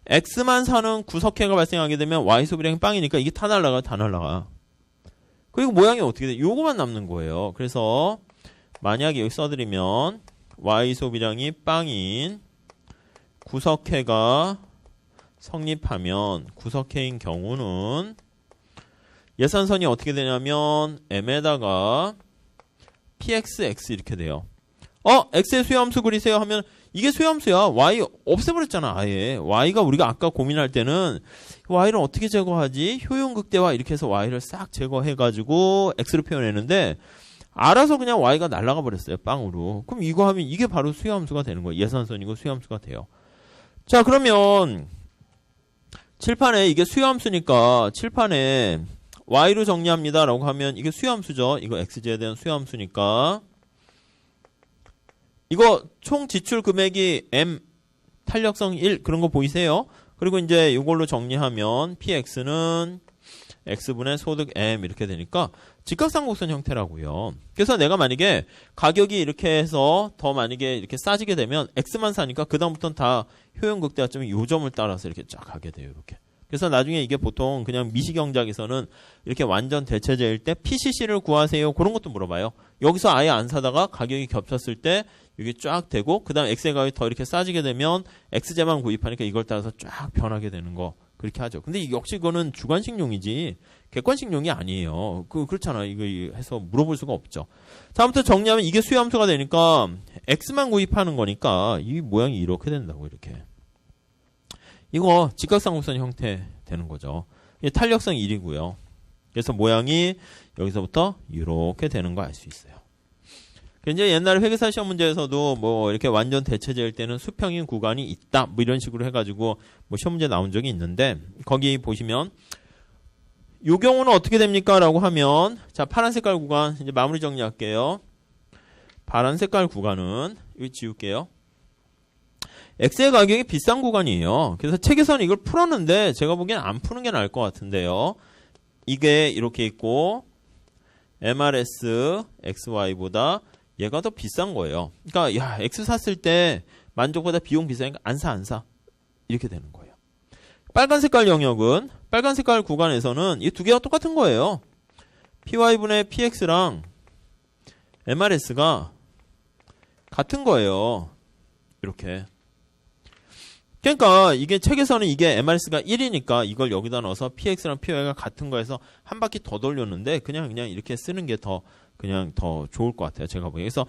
S1: X만 사는 구석해가 발생하게 되면 Y 소비량이 빵이니까 이게 다 날라가. 그리고 모양이 어떻게 돼? 요거만 남는 거예요. 그래서 만약에 여기 써드리면 Y 소비량이 빵인 구석해가 성립하면 구석해인 경우는 예산선이 어떻게 되냐면 M에다가 PXX 이렇게 돼요. X의 수요함수 그리세요 하면 이게 수요함수야. Y 없애버렸잖아. 아예. Y가 우리가 아까 고민할 때는 Y를 어떻게 제거하지? 효용극대화 이렇게 해서 Y를 싹 제거해가지고 X로 표현했는데 알아서 그냥 Y가 날아가 버렸어요. 빵으로. 그럼 이거 하면 이게 바로 수요함수가 되는 거예요. 예산선이고 수요함수가 돼요. 자, 그러면 칠판에 이게 수요함수니까 칠판에 Y로 정리합니다 라고 하면 이게 수요함수죠. 이거 X제에 대한 수요함수니까 이거 총 지출 금액이 M 탄력성 1 그런 거 보이세요? 그리고 이제 이걸로 정리하면 PX는 X분의 소득 M 이렇게 되니까 직각삼각선 형태라고요. 그래서 내가 만약에 가격이 이렇게 해서 더 만약에 이렇게 싸지게 되면 X만 사니까 그 다음부터는 다 효용극대화점이 요 점을 따라서 이렇게 쫙 가게 돼요. 이렇게. 그래서 나중에 이게 보통 그냥 미시경작에서는 이렇게 완전 대체제일 때 PCC를 구하세요. 그런 것도 물어봐요. 여기서 아예 안 사다가 가격이 겹쳤을 때 여기 쫙 되고 그 다음 X의 가격이 더 이렇게 싸지게 되면 X제만 구입하니까 이걸 따라서 쫙 변하게 되는 거 그렇게 하죠. 근데 역시 그거는 주관식용이지 객관식용이 아니에요. 그렇잖아. 이거 해서 물어볼 수가 없죠. 다음부터 정리하면 이게 수요함수가 되니까 X만 구입하는 거니까 이 모양이 이렇게 된다고 이렇게. 이거 직각삼각선 형태 되는 거죠. 이게 탄력성 1이고요. 그래서 모양이 여기서부터 이렇게 되는 거 알 수 있어요. 이제 옛날에 회계사 시험 문제에서도 뭐 이렇게 완전 대체제일 때는 수평인 구간이 있다 뭐 이런 식으로 해가지고 뭐 시험 문제 나온 적이 있는데 거기 보시면 이 경우는 어떻게 됩니까? 라고 하면 자 파란 색깔 구간 이제 마무리 정리할게요. 파란 색깔 구간은 여기 지울게요. X의 가격이 비싼 구간이에요. 그래서 책에서는 이걸 풀었는데 제가 보기엔 안 푸는 게 나을 것 같은데요. 이게 이렇게 있고 MRS XY보다 얘가 더 비싼 거예요. 그러니까 야 X 샀을 때 만족보다 비용 비싸니까 안 사. 이렇게 되는 거예요. 빨간 색깔 영역은 빨간 색깔 구간에서는 이 두 개가 똑같은 거예요. PY분의 PX랑 MRS가 같은 거예요. 이렇게. 그러니까 이게 책에서는 이게 MRS가 1이니까 이걸 여기다 넣어서 PX랑 PY가 같은 거에서 한 바퀴 더 돌렸는데 그냥 이렇게 쓰는 게 그냥 더 좋을 것 같아요. 제가 보기에. 그래서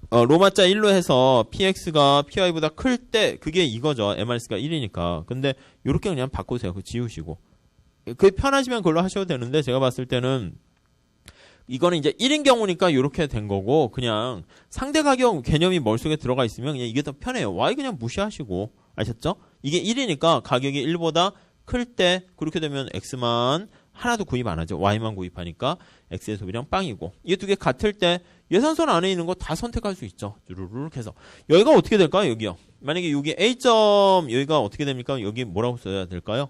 S1: 로마자 1로 해서 PX가 PY보다 클 때 그게 이거죠. MRS가 1이니까. 근데 이렇게 그냥 바꾸세요. 그 지우시고. 그게 편하시면 그걸로 하셔도 되는데 제가 봤을 때는 이거는 이제 1인 경우니까 이렇게 된 거고 그냥 상대 가격 개념이 머릿속에 들어가 있으면 그냥 이게 더 편해요. Y 그냥 무시하시고 아셨죠? 이게 1이니까 가격이 1보다 클 때 그렇게 되면 X만 하나도 구입 안 하죠. Y만 구입하니까 X의 소비량 빵이고 이게 두 개 같을 때 예산선 안에 있는 거 다 선택할 수 있죠. 르르륵 해서 여기가 어떻게 될까요? 여기요. 만약에 여기 A점 여기가 어떻게 됩니까? 여기 뭐라고 써야 될까요?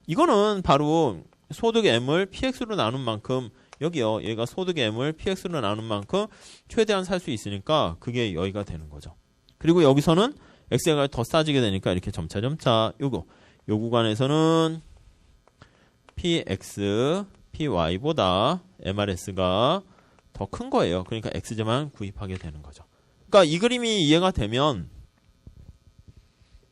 S1: 이거는 바로 소득 M을 PX로 나눈 만큼 여기요. 얘가 소득 M을 PX로 나눈 만큼 최대한 살 수 있으니까 그게 여기가 되는 거죠. 그리고 여기서는 X가 더 싸지게 되니까 이렇게 점차 요 구간에서는 PX, PY보다 MRS가 더 큰 거예요. 그러니까 X제만 구입하게 되는 거죠. 그러니까 이 그림이 이해가 되면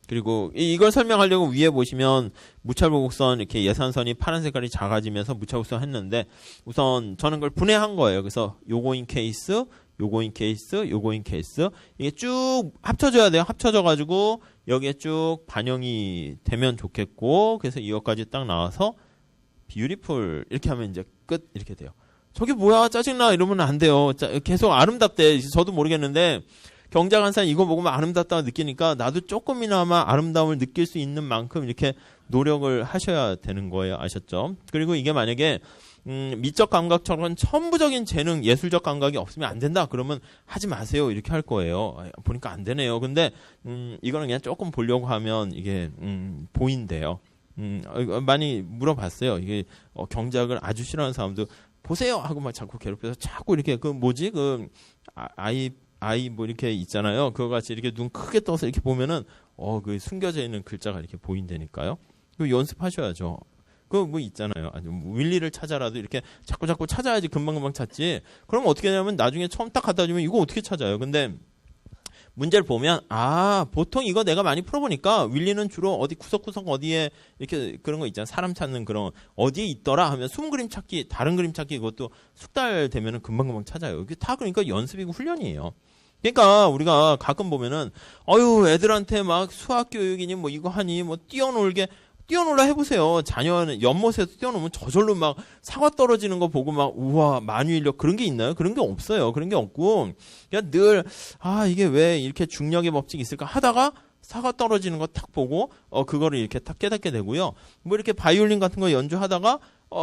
S1: 그리고 이걸 설명하려고 위에 보시면 무차별곡선 이렇게 예산선이 파란 색깔이 작아지면서 무차별곡선 했는데 우선 저는 그걸 분해한 거예요. 그래서 요거인 케이스, 요거인 케이스, 요거인 케이스 이게 쭉 합쳐져야 돼요. 합쳐져 가지고 여기에 쭉 반영이 되면 좋겠고 그래서 이것까지 딱 나와서 뷰티풀 이렇게 하면 이제 끝 이렇게 돼요. 저게 뭐야 짜증나 이러면 안 돼요. 계속 아름답대. 저도 모르겠는데 경자 간사는 이거 먹으면 아름답다고 느끼니까 나도 조금이나마 아름다움을 느낄 수 있는 만큼 이렇게 노력을 하셔야 되는 거예요. 아셨죠? 그리고 이게 만약에 미적 감각처럼 천부적인 재능, 예술적 감각이 없으면 안 된다. 그러면 하지 마세요. 이렇게 할 거예요. 보니까 안 되네요. 근데 이거는 그냥 조금 보려고 하면 이게 보인대요. 많이 물어봤어요. 이게 경작을 아주 싫어하는 사람도 보세요 하고 막 자꾸 괴롭혀서 자꾸 이렇게 아이 뭐 이렇게 있잖아요. 그거 같이 이렇게 눈 크게 떠서 이렇게 보면은 그 숨겨져 있는 글자가 이렇게 보인다니까요. 그 연습하셔야죠. 그 뭐 있잖아요. 아니 윌리를 찾아라도 이렇게 자꾸 찾아야지 금방 찾지. 그럼 어떻게 되냐면 나중에 처음 딱 갖다 주면 이거 어떻게 찾아요? 근데 문제를 보면 보통 이거 내가 많이 풀어보니까 윌리는 주로 어디 구석구석 어디에 이렇게 그런 거 있잖아. 사람 찾는 그런 어디에 있더라 하면 숨은 그림 찾기 다른 그림 찾기 이것도 숙달 되면은 금방 찾아요. 이게 다 그러니까 연습이고 훈련이에요. 그러니까 우리가 가끔 보면은 애들한테 막 수학 교육이니 뭐 이거 하니 뭐 뛰어놀라 해보세요. 자녀는 연못에서 뛰어놀면 저절로 막 사과 떨어지는 거 보고 막 우와 만유인력 그런 게 있나요? 그런 게 없어요. 그런 게 없고 그냥 늘 이게 왜 이렇게 중력의 법칙이 있을까 하다가 사과 떨어지는 거 탁 보고 그거를 이렇게 탁 깨닫게 되고요. 뭐 이렇게 바이올린 같은 거 연주하다가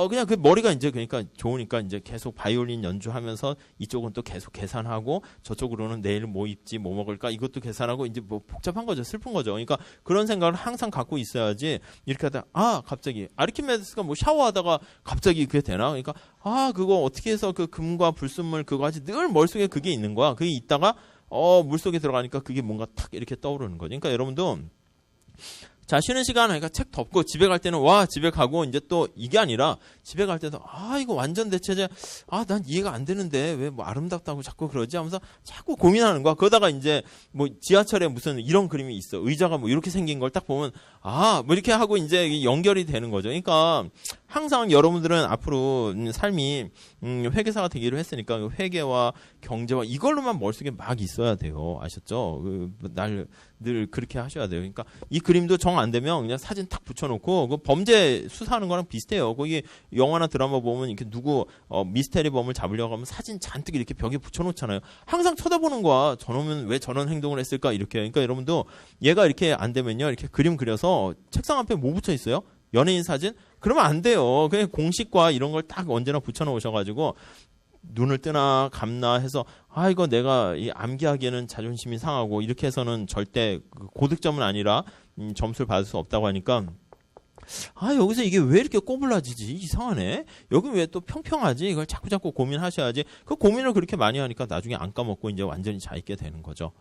S1: 그냥 그 머리가 이제 그러니까 좋으니까 이제 계속 바이올린 연주하면서 이쪽은 또 계속 계산하고 저쪽으로는 내일 뭐 입지 뭐 먹을까 이것도 계산하고 이제 뭐 복잡한 거죠. 슬픈 거죠. 그러니까 그런 생각을 항상 갖고 있어야지 이렇게 하다가 갑자기 아르키메데스가 뭐 샤워하다가 갑자기 그게 되나? 그러니까 그거 어떻게 해서 그 금과 불순물 그거 하지 늘 머릿속에 그게 있는 거야. 그게 있다가 물속에 들어가니까 그게 뭔가 탁 이렇게 떠오르는 거죠. 그러니까 여러분도 자, 쉬는 시간 하니까 책 덮고 집에 갈 때는 집에 가고 이제 또 이게 아니라 집에 갈 때도 이거 완전 대체제 난 이해가 안 되는데 왜 뭐 아름답다고 자꾸 그러지 하면서 자꾸 고민하는 거야. 그러다가 이제 뭐 지하철에 무슨 이런 그림이 있어. 의자가 뭐 이렇게 생긴 걸 딱 보면 뭐 이렇게 하고 이제 연결이 되는 거죠. 그러니까 항상 여러분들은 앞으로 삶이 회계사가 되기로 했으니까 회계와 경제와 이걸로만 머릿속에 막 있어야 돼요. 아셨죠? 늘 그렇게 하셔야 돼요. 그러니까 이 그림도 정 안 되면 그냥 사진 탁 붙여놓고 그 범죄 수사하는 거랑 비슷해요. 거기 영화나 드라마 보면 이렇게 누구 미스테리 범을 잡으려고 하면 사진 잔뜩 이렇게 벽에 붙여놓잖아요. 항상 쳐다보는 거야. 저놈은 왜 저런 행동을 했을까 이렇게. 그러니까 여러분도 얘가 이렇게 안 되면요, 이렇게 그림 그려서 책상 앞에 뭐 붙여 있어요? 연예인 사진? 그러면 안 돼요. 그냥 공식과 이런 걸 딱 언제나 붙여놓으셔가지고. 눈을 뜨나 감나 해서 이거 내가 이 암기하기에는 자존심이 상하고 이렇게 해서는 절대 고득점은 아니라 점수를 받을 수 없다고 하니까 여기서 이게 왜 이렇게 꼬불라지지 이상하네 여기 왜 또 평평하지 이걸 자꾸 고민하셔야지 그 고민을 그렇게 많이 하니까 나중에 안 까먹고 이제 완전히 자 있게 되는 거죠.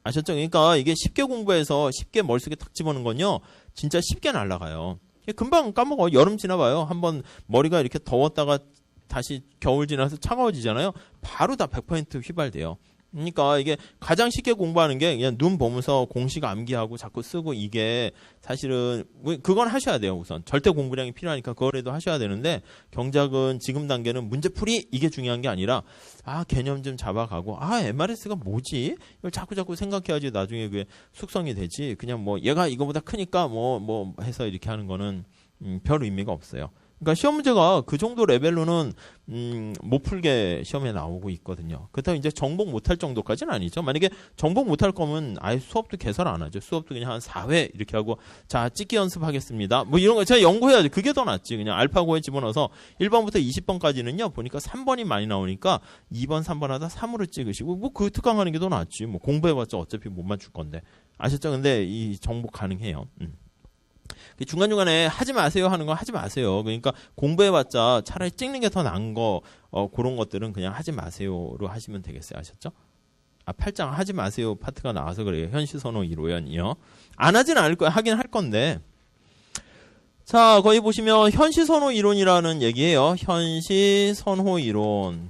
S1: 아셨죠? 그러니까 이게 쉽게 공부해서 쉽게 머릿속에 탁 집어넣는 건요 진짜 쉽게 날아가요. 금방 까먹어. 여름 지나봐요. 한번 머리가 이렇게 더웠다가 다시 겨울 지나서 차가워지잖아요. 바로 다 100% 휘발돼요. 그러니까 이게 가장 쉽게 공부하는 게 그냥 눈 보면서 공식 암기하고 자꾸 쓰고 이게 사실은 그건 하셔야 돼요. 우선 절대 공부량이 필요하니까 그거라도 하셔야 되는데 경작은 지금 단계는 문제풀이 이게 중요한 게 아니라 개념 좀 잡아가고 MRS가 뭐지? 이걸 자꾸 생각해야지 나중에 그게 숙성이 되지. 그냥 뭐 얘가 이거보다 크니까 뭐 해서 이렇게 하는 거는 별 의미가 없어요. 그러니까 시험 문제가 그 정도 레벨로는 못 풀게 시험에 나오고 있거든요. 그렇다고 이제 정복 못할 정도까지는 아니죠. 만약에 정복 못할 거면 아예 수업도 개설 안 하죠. 수업도 그냥 한 4회 이렇게 하고 자 찍기 연습하겠습니다. 뭐 이런 거 제가 연구해야지. 그게 더 낫지. 그냥 알파고에 집어넣어서 1번부터 20번까지는요. 보니까 3번이 많이 나오니까 2번, 3번 하다 3으로 찍으시고 뭐 그 특강 하는 게 더 낫지. 뭐 공부해봤자 어차피 못 맞출 건데. 아셨죠? 근데 이 정복 가능해요. 중간중간에 하지 마세요 하는 거 하지 마세요. 그러니까 공부해봤자 차라리 찍는 게 더 나은 거 그런 것들은 그냥 하지 마세요로 하시면 되겠어요. 아셨죠? 8장 하지 마세요 파트가 나와서 그래요. 현시선호 1호연이요. 안 하진 않을 거예요. 하긴 할 건데. 자, 거기 보시면 현시선호 이론이라는 얘기예요. 현시선호 이론.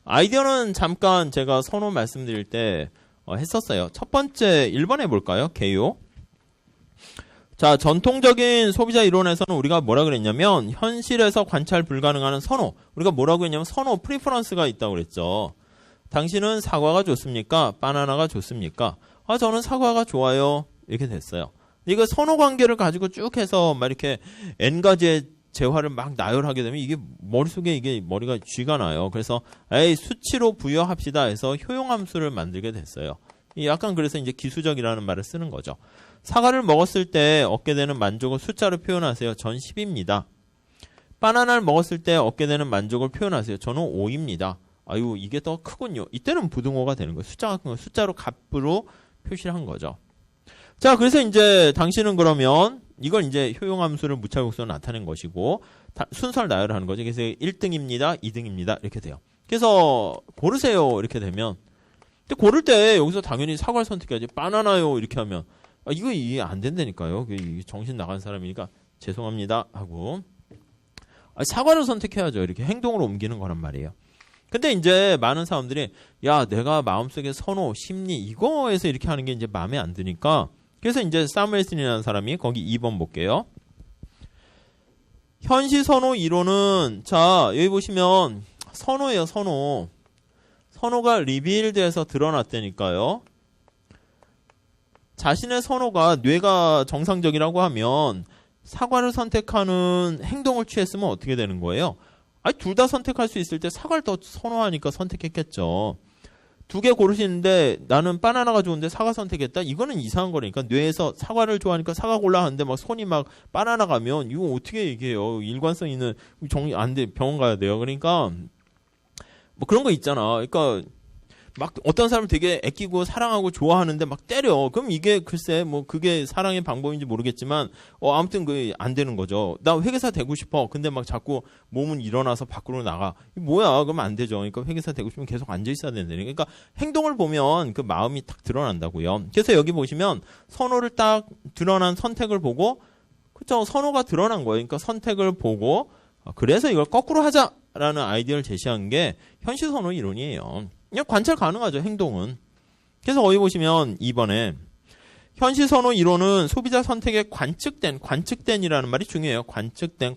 S1: 아이디어는 잠깐 제가 선호 말씀드릴 때 했었어요. 첫 번째 1번 해볼까요? 개요. 자, 전통적인 소비자 이론에서는 우리가 뭐라 그랬냐면 현실에서 관찰 불가능한 선호. 우리가 뭐라고 했냐면 선호, 프리퍼런스가 있다고 그랬죠. 당신은 사과가 좋습니까? 바나나가 좋습니까? 저는 사과가 좋아요. 이렇게 됐어요. 이거 선호 관계를 가지고 쭉 해서 막 이렇게 N가지의 재화를 막 나열하게 되면 이게 머릿속에 이게 머리가 쥐가 나요. 그래서 수치로 부여합시다 해서 효용함수를 만들게 됐어요. 약간 그래서 이제 기수적이라는 말을 쓰는 거죠. 사과를 먹었을 때 얻게 되는 만족을 숫자로 표현하세요. 전 10입니다. 바나나를 먹었을 때 얻게 되는 만족을 표현하세요. 저는 5입니다. 아유, 이게 더 크군요. 이때는 부등호가 되는 거예요. 숫자가 큰 거, 숫자로 값으로 표시를 한 거죠. 자, 그래서 이제 당신은 그러면 이걸 이제 효용함수를 무차별수로 나타낸 것이고 순서를 나열하는 거죠. 그래서 1등입니다. 2등입니다. 이렇게 돼요. 그래서 고르세요. 이렇게 되면 근데 고를 때 여기서 당연히 사과를 선택해야지. 바나나요. 이렇게 하면 이거 이해 안 된다니까요. 정신 나간 사람이니까 죄송합니다 하고 사과를 선택해야죠. 이렇게 행동으로 옮기는 거란 말이에요. 근데 이제 많은 사람들이 내가 마음속에 선호, 심리 이거에서 이렇게 하는 게 이제 마음에 안 드니까 그래서 이제 사무엘슨이라는 사람이 거기 2번 볼게요. 현시 선호 이론은 자 여기 보시면 선호예요. 선호가 리빌드해서 드러났다니까요. 자신의 선호가 뇌가 정상적이라고 하면 사과를 선택하는 행동을 취했으면 어떻게 되는 거예요? 둘 다 선택할 수 있을 때 사과를 더 선호하니까 선택했겠죠. 2개 고르시는데 나는 바나나가 좋은데 사과 선택했다? 이거는 이상한 거니까 뇌에서 사과를 좋아하니까 사과 골라 하는데 막 손이 막 바나나 가면 이거 어떻게 얘기해요? 일관성 있는 정리 안 돼. 병원 가야 돼요. 그러니까 뭐 그런 거 있잖아. 그러니까 막 어떤 사람을 되게 아끼고 사랑하고 좋아하는데 막 때려. 그럼 이게 글쎄 뭐 그게 사랑의 방법인지 모르겠지만 아무튼 그 안 되는 거죠. 나 회계사 되고 싶어. 근데 막 자꾸 몸은 일어나서 밖으로 나가. 뭐야? 그러면 안 되죠. 그러니까 회계사 되고 싶으면 계속 앉아 있어야 되는데. 그러니까 행동을 보면 그 마음이 딱 드러난다고요. 그래서 여기 보시면 선호를 딱 드러난 선택을 보고 그렇죠. 선호가 드러난 거예요. 그러니까 선택을 보고 그래서 이걸 거꾸로 하자라는 아이디어를 제시한 게 현시선호 이론이에요. 그냥 관찰 가능하죠. 행동은. 그래서 어디 보시면 2번에 현시선호 이론은 소비자 선택에 관측된이라는 말이 중요해요. 관찰된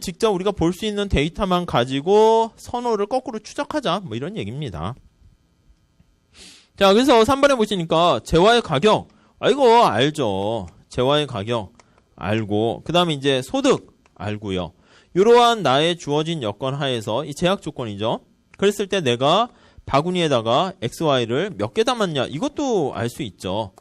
S1: 직접 우리가 볼 수 있는 데이터만 가지고 선호를 거꾸로 추적하자. 뭐 이런 얘기입니다. 자, 그래서 3번에 보시니까 재화의 가격. 이거 알죠. 재화의 가격 알고 그 다음에 이제 소득 알고요. 이러한 나의 주어진 여건 하에서 이 제약 조건이죠. 그랬을 때 내가 바구니에다가 XY를 몇 개 담았냐 이것도 알 수 있죠.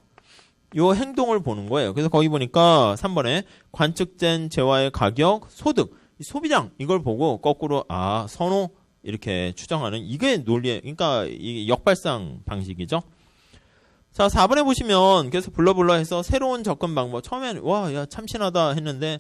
S1: 이 행동을 보는 거예요. 그래서 거기 보니까 3번에 관측된 재화의 가격, 소득, 소비량 이걸 보고 거꾸로 선호 이렇게 추정하는 이게 논리의 그러니까 이게 역발상 방식이죠. 자 4번에 보시면 그래서 불러해서 새로운 접근 방법 처음에는 참신하다 했는데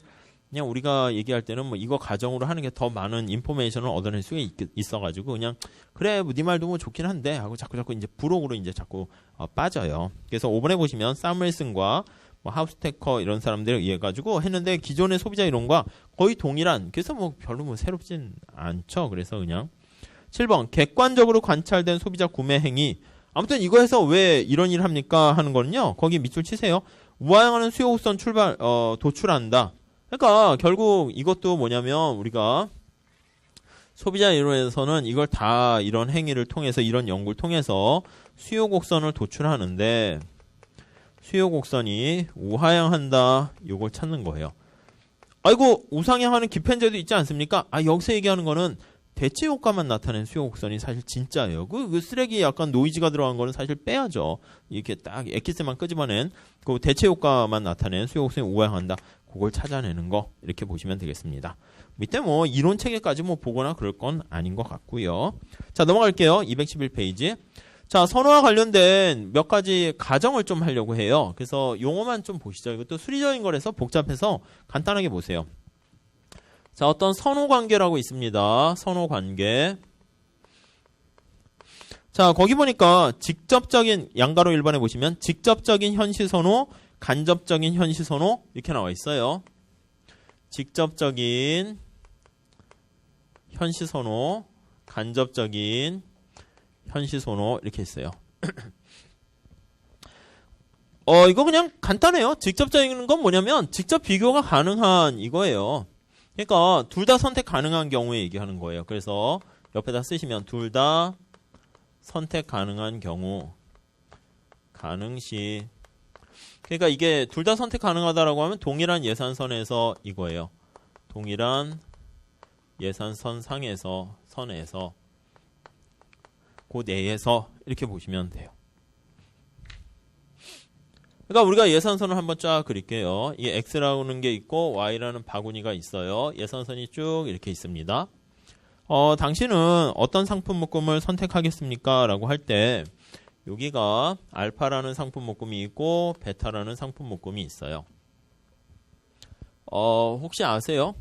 S1: 그냥 우리가 얘기할 때는 뭐 이거 가정으로 하는 게 더 많은 인포메이션을 얻어낼 수가 있어가지고 그냥 그래 네 말도 뭐 좋긴 한데 하고 자꾸 이제 부록으로 이제 자꾸 빠져요. 그래서 5번에 보시면 사무엘슨과 뭐 하우스테커 이런 사람들에 의해 가지고 했는데 기존의 소비자 이론과 거의 동일한 그래서 뭐 별로 뭐 새롭진 않죠. 그래서 그냥 7번 객관적으로 관찰된 소비자 구매 행위. 아무튼 이거 해서 왜 이런 일을 합니까 하는 거는요. 거기 밑줄 치세요. 우하향하는 수요 곡선 도출한다. 그러니까 결국 이것도 뭐냐면 우리가 소비자 이론에서는 이걸 다 이런 행위를 통해서 이런 연구를 통해서 수요 곡선을 도출하는데 수요 곡선이 우하향한다. 요걸 찾는 거예요. 아이고 우상향하는 기편제도 있지 않습니까? 여기서 얘기하는 거는 대체 효과만 나타낸 수요 곡선이 사실 진짜예요. 그 쓰레기에 약간 노이즈가 들어간 거는 사실 빼야죠. 이렇게 딱 엑기스만 끄집어낸 그 대체 효과만 나타낸 수요 곡선이 우하향한다. 그걸 찾아내는 거 이렇게 보시면 되겠습니다. 밑에 뭐 이론 체계까지 뭐 보거나 그럴 건 아닌 것 같고요. 자 넘어갈게요. 211페이지. 자 선호와 관련된 몇 가지 가정을 좀 하려고 해요. 그래서 용어만 좀 보시죠. 이것도 수리적인 거라서 복잡해서 간단하게 보세요. 자 어떤 선호관계라고 있습니다. 선호관계. 자 거기 보니까 직접적인 양가로 1번에 보시면 직접적인 현시선호, 간접적인 현시선호 이렇게 나와 있어요. 직접적인 현시선호, 간접적인 현시선호 이렇게 있어요. 이거 그냥 간단해요. 직접적인 건 뭐냐면 직접 비교가 가능한 이거예요. 그러니까 둘 다 선택 가능한 경우에 얘기하는 거예요. 그래서 옆에다 쓰시면 둘 다 선택 가능한 경우 가능시. 그러니까 이게 둘 다 선택 가능하다라고 하면 동일한 예산선에서 이거예요. 동일한 예산선 상에서 선에서 그 내에서 이렇게 보시면 돼요. 그러니까 우리가 예산선을 한번 쫙 그릴게요. 이 X라는 게 있고 Y라는 바구니가 있어요. 예산선이 쭉 이렇게 있습니다. 당신은 어떤 상품 묶음을 선택하겠습니까? 라고 할 때 여기가 알파라는 상품 묶음이 있고 베타라는 상품 묶음이 있어요. 혹시 아세요?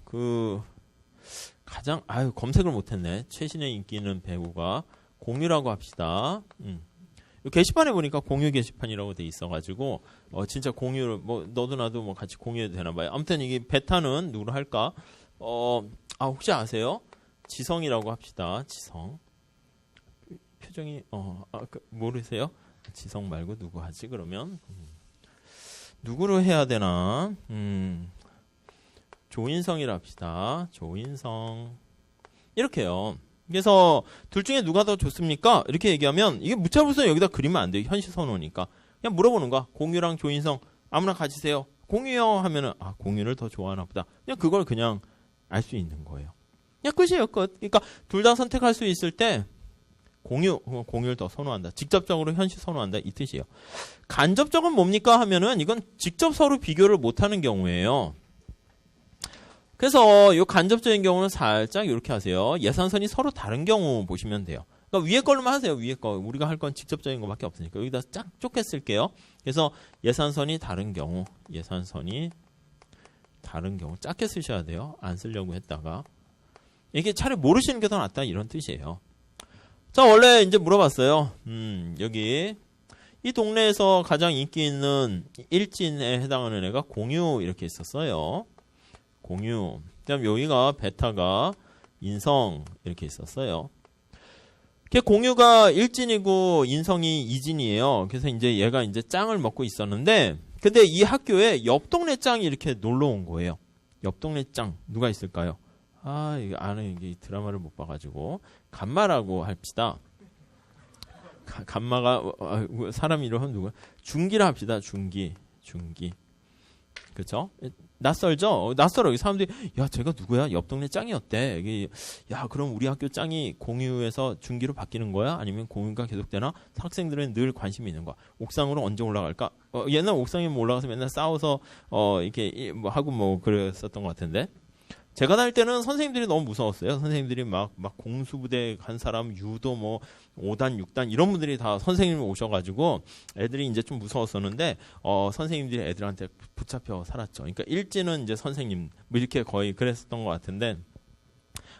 S1: 가장 검색을 못했네. 최신의 인기 있는 배우가 공유라고 합시다. 게시판에 보니까 공유 게시판이라고 돼 있어가지고 진짜 공유를 뭐 너도 나도 뭐 같이 공유해도 되나 봐요. 아무튼 이게 베타는 누구로 할까? 혹시 아세요? 지성이라고 합시다. 지성. 표정이 모르세요? 지성 말고 누구 하지 그러면? 누구로 해야 되나? 조인성이라 합시다. 조인성. 이렇게요. 그래서 둘 중에 누가 더 좋습니까? 이렇게 얘기하면 이게 무차별서 여기다 그리면 안 돼요. 현시선호니까. 그냥 물어보는 거야. 공유랑 조인성 아무나 가지세요. 공유요 하면은 공유를 더 좋아하나 보다. 그냥 그걸 그냥 알 수 있는 거예요. 그냥 끝이에요. 끝. 그러니까 둘 다 선택할 수 있을 때 공유를 더 선호한다. 직접적으로 현시 선호한다. 이 뜻이에요. 간접적은 뭡니까 하면은 이건 직접 서로 비교를 못하는 경우예요. 그래서 이 간접적인 경우는 살짝 이렇게 하세요. 예산선이 서로 다른 경우 보시면 돼요. 그러니까 위에 걸로만 하세요. 위에 거. 우리가 할 건 직접적인 것밖에 없으니까 여기다 쫙 좁게 쓸게요. 그래서 예산선이 다른 경우, 예산선이 다른 경우 작게 쓰셔야 돼요. 안 쓰려고 했다가 이게 차라리 모르시는 게 더 낫다 이런 뜻이에요. 자 원래 이제 물어봤어요. 여기 이 동네에서 가장 인기 있는 일진에 해당하는 애가 공유 이렇게 있었어요. 공유. 그다음 여기가 베타가 인성 이렇게 있었어요. 공유가 일진이고 인성이 이진이에요. 그래서 이제 얘가 이제 짱을 먹고 있었는데, 근데 이 학교에 옆 동네 짱이 이렇게 놀러 온 거예요. 옆 동네 짱 누가 있을까요? 이거 안에 이게 드라마를 못 봐가지고 간마라고 합시다. 간마가 사람 이름 누구야? 중기라 합시다. 중기. 그렇죠? 낯설죠? 낯설어. 사람들이 야 제가 누구야? 옆 동네 짱이었대. 이게 야 그럼 우리 학교 짱이 공유에서 중기로 바뀌는 거야? 아니면 공유가 계속되나? 학생들은 늘 관심이 있는 거야. 옥상으로 언제 올라갈까? 옛날 옥상에 올라가서 맨날 싸워서 이렇게 뭐 하고 뭐 그랬었던 것 같은데. 제가 다닐 때는 선생님들이 너무 무서웠어요. 선생님들이 막 공수부대 간 사람, 유도 뭐 5단, 6단 이런 분들이 다 선생님이 오셔가지고 애들이 이제 좀 무서웠었는데 선생님들이 애들한테 붙잡혀 살았죠. 그러니까 일진은 이제 선생님 뭐 이렇게 거의 그랬었던 것 같은데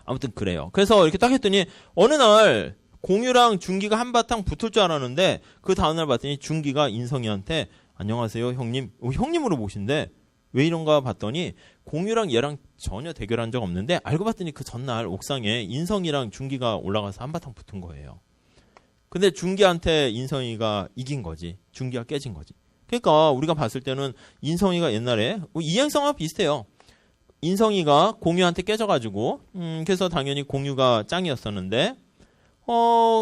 S1: 아무튼 그래요. 그래서 이렇게 딱 했더니 어느 날 공유랑 중기가 한바탕 붙을 줄 알았는데 그 다음날 봤더니 중기가 인성이한테 안녕하세요 형님, 형님으로 모신대. 왜 이런가 봤더니 공유랑 얘랑 전혀 대결한 적 없는데 알고 봤더니 그 전날 옥상에 인성이랑 준기가 올라가서 한바탕 붙은 거예요. 근데 준기한테 인성이가 이긴 거지. 준기가 깨진 거지. 그러니까 우리가 봤을 때는 인성이가 옛날에 이행성과 비슷해요. 인성이가 공유한테 깨져가지고 그래서 당연히 공유가 짱이었었는데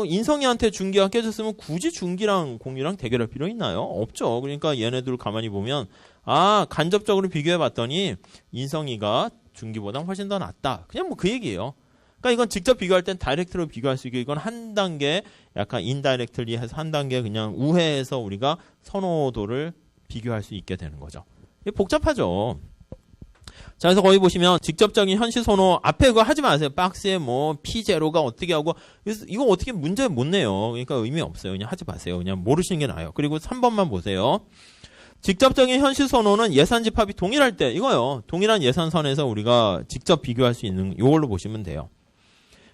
S1: 인성이한테 준기가 깨졌으면 굳이 준기랑 공유랑 대결할 필요 있나요? 없죠. 그러니까 얘네들 가만히 보면 간접적으로 비교해봤더니 인성이가 준기보다 훨씬 더 낫다. 그냥 뭐 그 얘기예요. 그러니까 이건 직접 비교할 땐 다이렉트로 비교할 수 있고 이건 한 단계 약간 인다이렉트리 해서 한 단계 그냥 우회해서 우리가 선호도를 비교할 수 있게 되는 거죠. 이게 복잡하죠. 자, 그래서 거기 보시면 직접적인 현시 선호 앞에 그거 하지 마세요. 박스에 뭐 P0가 어떻게 하고 이거 어떻게 문제 못 내요. 그러니까 의미 없어요. 그냥 하지 마세요. 그냥 모르시는 게 나아요. 그리고 3번만 보세요. 직접적인 현시 선호는 예산 집합이 동일할 때 이거요. 동일한 예산선에서 우리가 직접 비교할 수 있는 이걸로 보시면 돼요.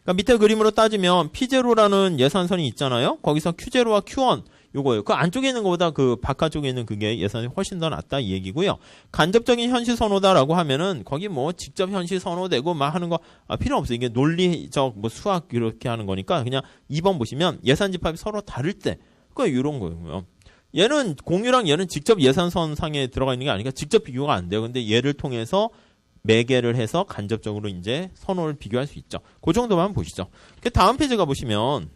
S1: 그러니까 밑에 그림으로 따지면 P0라는 예산선이 있잖아요. 거기서 Q0와 Q1 요거예요. 그 안쪽에 있는 것보다 그 바깥쪽에 있는 그게 예산이 훨씬 더 낫다 이 얘기고요. 간접적인 현시 선호다라고 하면은 거기 뭐 직접 현시 선호되고 막 하는 거 필요 없어요. 이게 논리적 뭐 수학 이렇게 하는 거니까 그냥 2번 보시면 예산 집합이 서로 다를 때 그 이런 거예요. 얘는 공유랑 얘는 직접 예산선 상에 들어가 있는 게 아니니까 직접 비교가 안 돼요. 근데 얘를 통해서 매개를 해서 간접적으로 이제 선호를 비교할 수 있죠. 그 정도만 보시죠. 그 다음 페이지 가보시면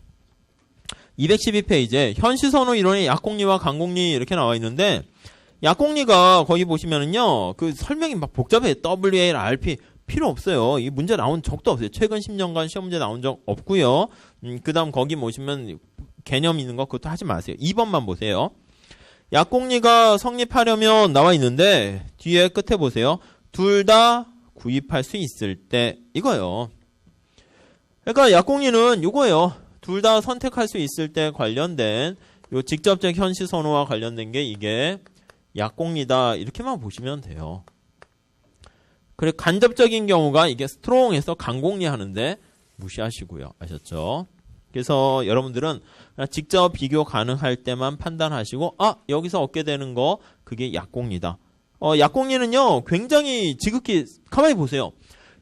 S1: 212페이지에 현시선호 이론의 약공리와 강공리 이렇게 나와 있는데 약공리가 거기 보시면은요 그 설명이 막 복잡해요. WL, RP 필요 없어요. 이 문제 나온 적도 없어요. 최근 10년간 시험 문제 나온 적 없고요. 그 다음 거기 보시면 개념 있는 거 그것도 하지 마세요. 2번만 보세요. 약공리가 성립하려면 나와 있는데 뒤에 끝에 보세요. 둘 다 구입할 수 있을 때 이거요. 그러니까 약공리는 이거예요. 둘 다 선택할 수 있을 때 관련된 요 직접적 현시 선호와 관련된 게 이게 약공리다 이렇게만 보시면 돼요. 그래 간접적인 경우가 이게 스트롱에서 강공리 하는데 무시하시고요. 아셨죠? 그래서 여러분들은 직접 비교 가능할 때만 판단하시고 여기서 얻게 되는 거 그게 약공리다. 약공리는요 굉장히 지극히 가만히 보세요.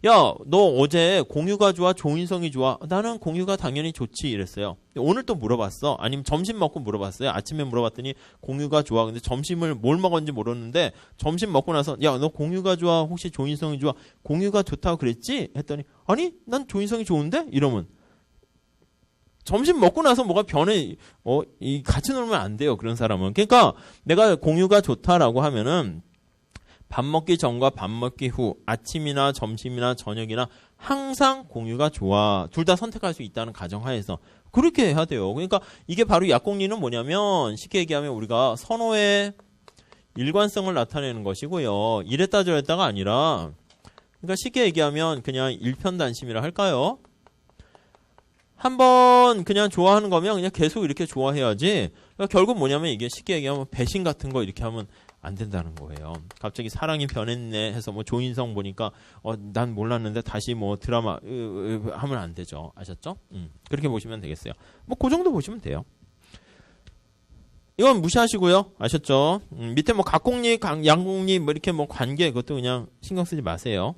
S1: 야, 너 어제 공유가 좋아? 조인성이 좋아? 나는 공유가 당연히 좋지 이랬어요. 오늘 또 물어봤어. 아니면 점심 먹고 물어봤어요. 아침에 물어봤더니 공유가 좋아. 근데 점심을 뭘 먹었는지 모르는데 점심 먹고 나서 야, 너 공유가 좋아? 혹시 조인성이 좋아? 공유가 좋다고 그랬지? 했더니 아니, 난 조인성이 좋은데? 이러면 점심 먹고 나서 뭐가 변해. 같이 놀면 안 돼요. 그런 사람은. 그러니까 내가 공유가 좋다라고 하면은 밥 먹기 전과 밥 먹기 후, 아침이나 점심이나 저녁이나 항상 공유가 좋아. 둘 다 선택할 수 있다는 가정하에서 그렇게 해야 돼요. 그러니까 이게 바로 약공리는 뭐냐면 쉽게 얘기하면 우리가 선호의 일관성을 나타내는 것이고요. 이랬다 저랬다가 아니라 그러니까 쉽게 얘기하면 그냥 일편단심이라 할까요? 한번 그냥 좋아하는 거면 그냥 계속 이렇게 좋아해야지. 그러니까 결국 뭐냐면 이게 쉽게 얘기하면 배신 같은 거 이렇게 하면 안 된다는 거예요. 갑자기 사랑이 변했네 해서 뭐 조인성 보니까 난 몰랐는데 다시 뭐 드라마 하면 안 되죠. 아셨죠? 그렇게 보시면 되겠어요. 뭐 그 정도 보시면 돼요. 이건 무시하시고요. 아셨죠? 밑에 뭐 각공리, 양공리 뭐 이렇게 뭐 관계 그것도 그냥 신경 쓰지 마세요.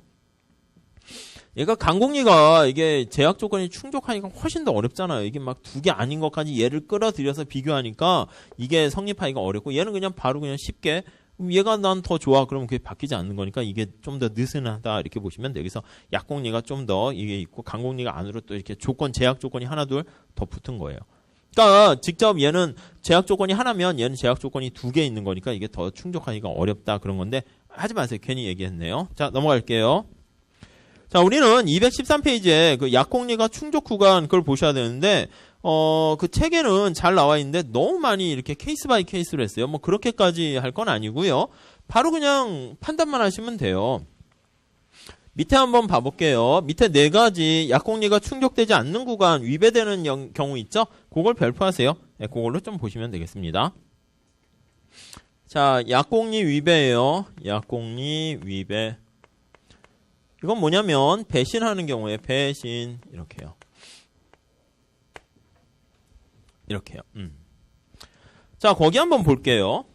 S1: 얘가 강공리가 이게 제약 조건이 충족하니까 훨씬 더 어렵잖아요. 이게 막 두 개 아닌 것까지 얘를 끌어들여서 비교하니까 이게 성립하기가 어렵고 얘는 그냥 바로 그냥 쉽게 얘가 난 더 좋아 그러면 그게 바뀌지 않는 거니까 이게 좀 더 느슨하다 이렇게 보시면 돼요. 여기서 약공리가 좀 더 이게 있고 강공리가 안으로 또 이렇게 제약 조건이 하나 둘 더 붙은 거예요. 그러니까 직접 얘는 제약 조건이 하나면 얘는 제약 조건이 두 개 있는 거니까 이게 더 충족하기가 어렵다 그런 건데 하지 마세요. 괜히 얘기했네요. 자 넘어갈게요. 자, 우리는 213페이지에 그 약공리가 충족 구간 그걸 보셔야 되는데, 그 책에는 잘 나와 있는데 너무 많이 이렇게 케이스 바이 케이스로 했어요. 뭐 그렇게까지 할 건 아니고요. 바로 그냥 판단만 하시면 돼요. 밑에 한번 봐볼게요. 밑에 네 가지 약공리가 충족되지 않는 구간 위배되는 경우 있죠? 그걸 별표하세요. 네, 그걸로 좀 보시면 되겠습니다. 자, 약공리 위배예요. 약공리 위배. 이건 뭐냐면 배신하는 경우에 배신 이렇게요. 이렇게요. 자, 거기 한번 볼게요.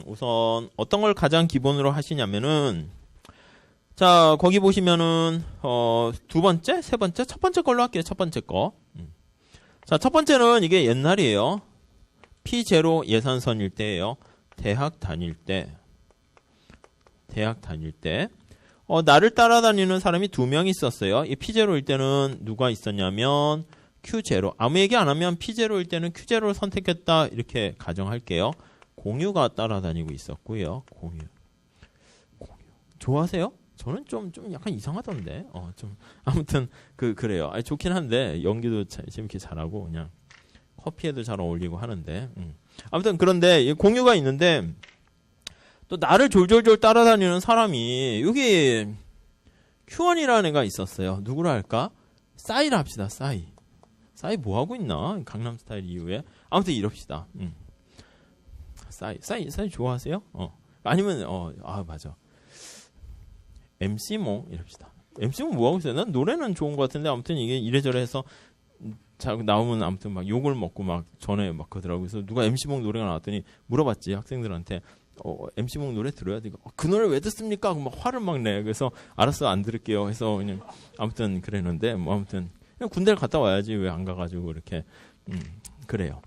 S1: 우선 어떤 걸 가장 기본으로 하시냐면은 자 거기 보시면은 두 번째, 세 번째, 첫 번째 걸로 할게요. 첫 번째 거. 자 첫 번째는 이게 옛날이에요. P0 예산선일 때예요. 대학 다닐 때 나를 따라다니는 사람이 2명 있었어요. 이 P0일 때는 누가 있었냐면 Q0. 아무 얘기 안 하면 P0일 때는 Q0를 선택했다 이렇게 가정할게요. 공유가 따라다니고 있었고요. 공유. 좋아하세요? 저는 좀 약간 이상하던데. 좀 아무튼 그래요. 아니, 좋긴 한데 연기도 재밌게 잘하고 그냥 커피에도 잘 어울리고 하는데. 아무튼 그런데 공유가 있는데 또 나를 졸졸졸 따라다니는 사람이 여기 Q1이라는 애가 있었어요. 누구라 할까? 싸이라 합시다. 싸이 뭐 하고 있나? 강남 스타일 이후에 아무튼 이럽시다. 싸이 좋아하세요? 아니면 맞아. MC몽 이럽시다. MC몽 뭐 하고 있어요? 난 노래는 좋은 것 같은데 아무튼 이게 이래저래 해서 자꾸 나오면 아무튼 막 욕을 먹고 막 전에 막 그러더라고요. 그래서 누가 MC몽 노래가 나왔더니 물어봤지 학생들한테. MC몽 노래 들어야 돼. 그 노래 왜 듣습니까? 막 화를 막 내. 그래서 알았어 안 들을게요. 해서 그냥 아무튼 그랬는데 뭐 아무튼 그냥 군대를 갔다 와야지 왜 안 가가지고 이렇게 그래요.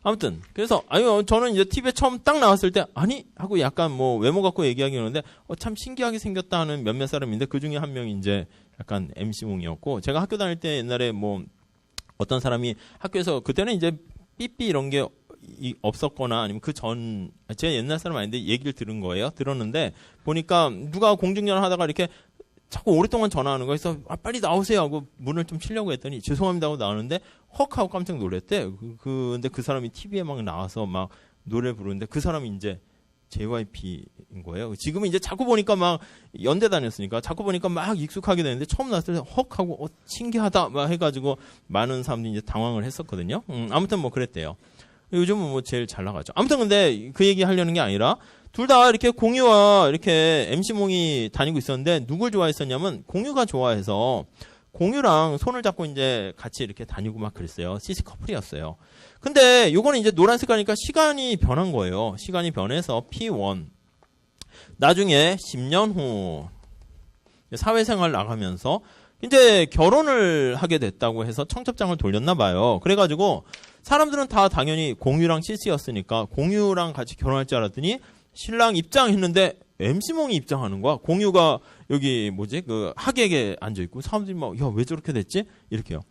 S1: 아무튼 그래서 저는 이제 TV에 처음 딱 나왔을 때 아니 하고 약간 뭐 외모 갖고 얘기하기 그러는데 참 신기하게 생겼다 하는 몇몇 사람인데 그 중에 한 명이 이제 약간 MC몽이었고 제가 학교 다닐 때 옛날에 뭐 어떤 사람이 학교에서 그때는 이제 삐삐 이런 게 없었거나 아니면 제가 옛날 사람 아닌데 얘기를 들었는데 보니까 누가 공중전화 하다가 이렇게 자꾸 오랫동안 전화하는 거예요. 그래서 빨리 나오세요 하고 문을 좀 치려고 했더니 죄송합니다 하고 나오는데 헉 하고 깜짝 놀랐대. 근데 그 사람이 TV에 막 나와서 막 노래 부르는데 그 사람이 이제 JYP인 거예요. 지금은 이제 자꾸 보니까 막 연대 다녔으니까 자꾸 보니까 막 익숙하게 되는데 처음 나왔을 때 헉 하고 신기하다 막 해가지고 많은 사람들이 이제 당황을 했었거든요. 아무튼 뭐 그랬대요. 요즘은 뭐 제일 잘 나가죠. 아무튼 근데 그 얘기 하려는 게 아니라 둘 다 이렇게 공유와 이렇게 MC몽이 다니고 있었는데 누굴 좋아했었냐면 공유가 좋아해서 공유랑 손을 잡고 이제 같이 이렇게 다니고 막 그랬어요. 시시 커플이었어요. 근데 요거는 이제 노란 색깔이니까 시간이 변한 거예요. 시간이 변해서 P1. 나중에 10년 후 사회생활 나가면서 이제 결혼을 하게 됐다고 해서 청첩장을 돌렸나 봐요. 그래가지고 사람들은 다 당연히 공유랑 CC였으니까 공유랑 같이 결혼할 줄 알았더니 신랑 입장했는데 MC몽이 입장하는 거야. 공유가 여기 하객에 앉아있고 사람들이 막 야 왜 저렇게 됐지? 이렇게요.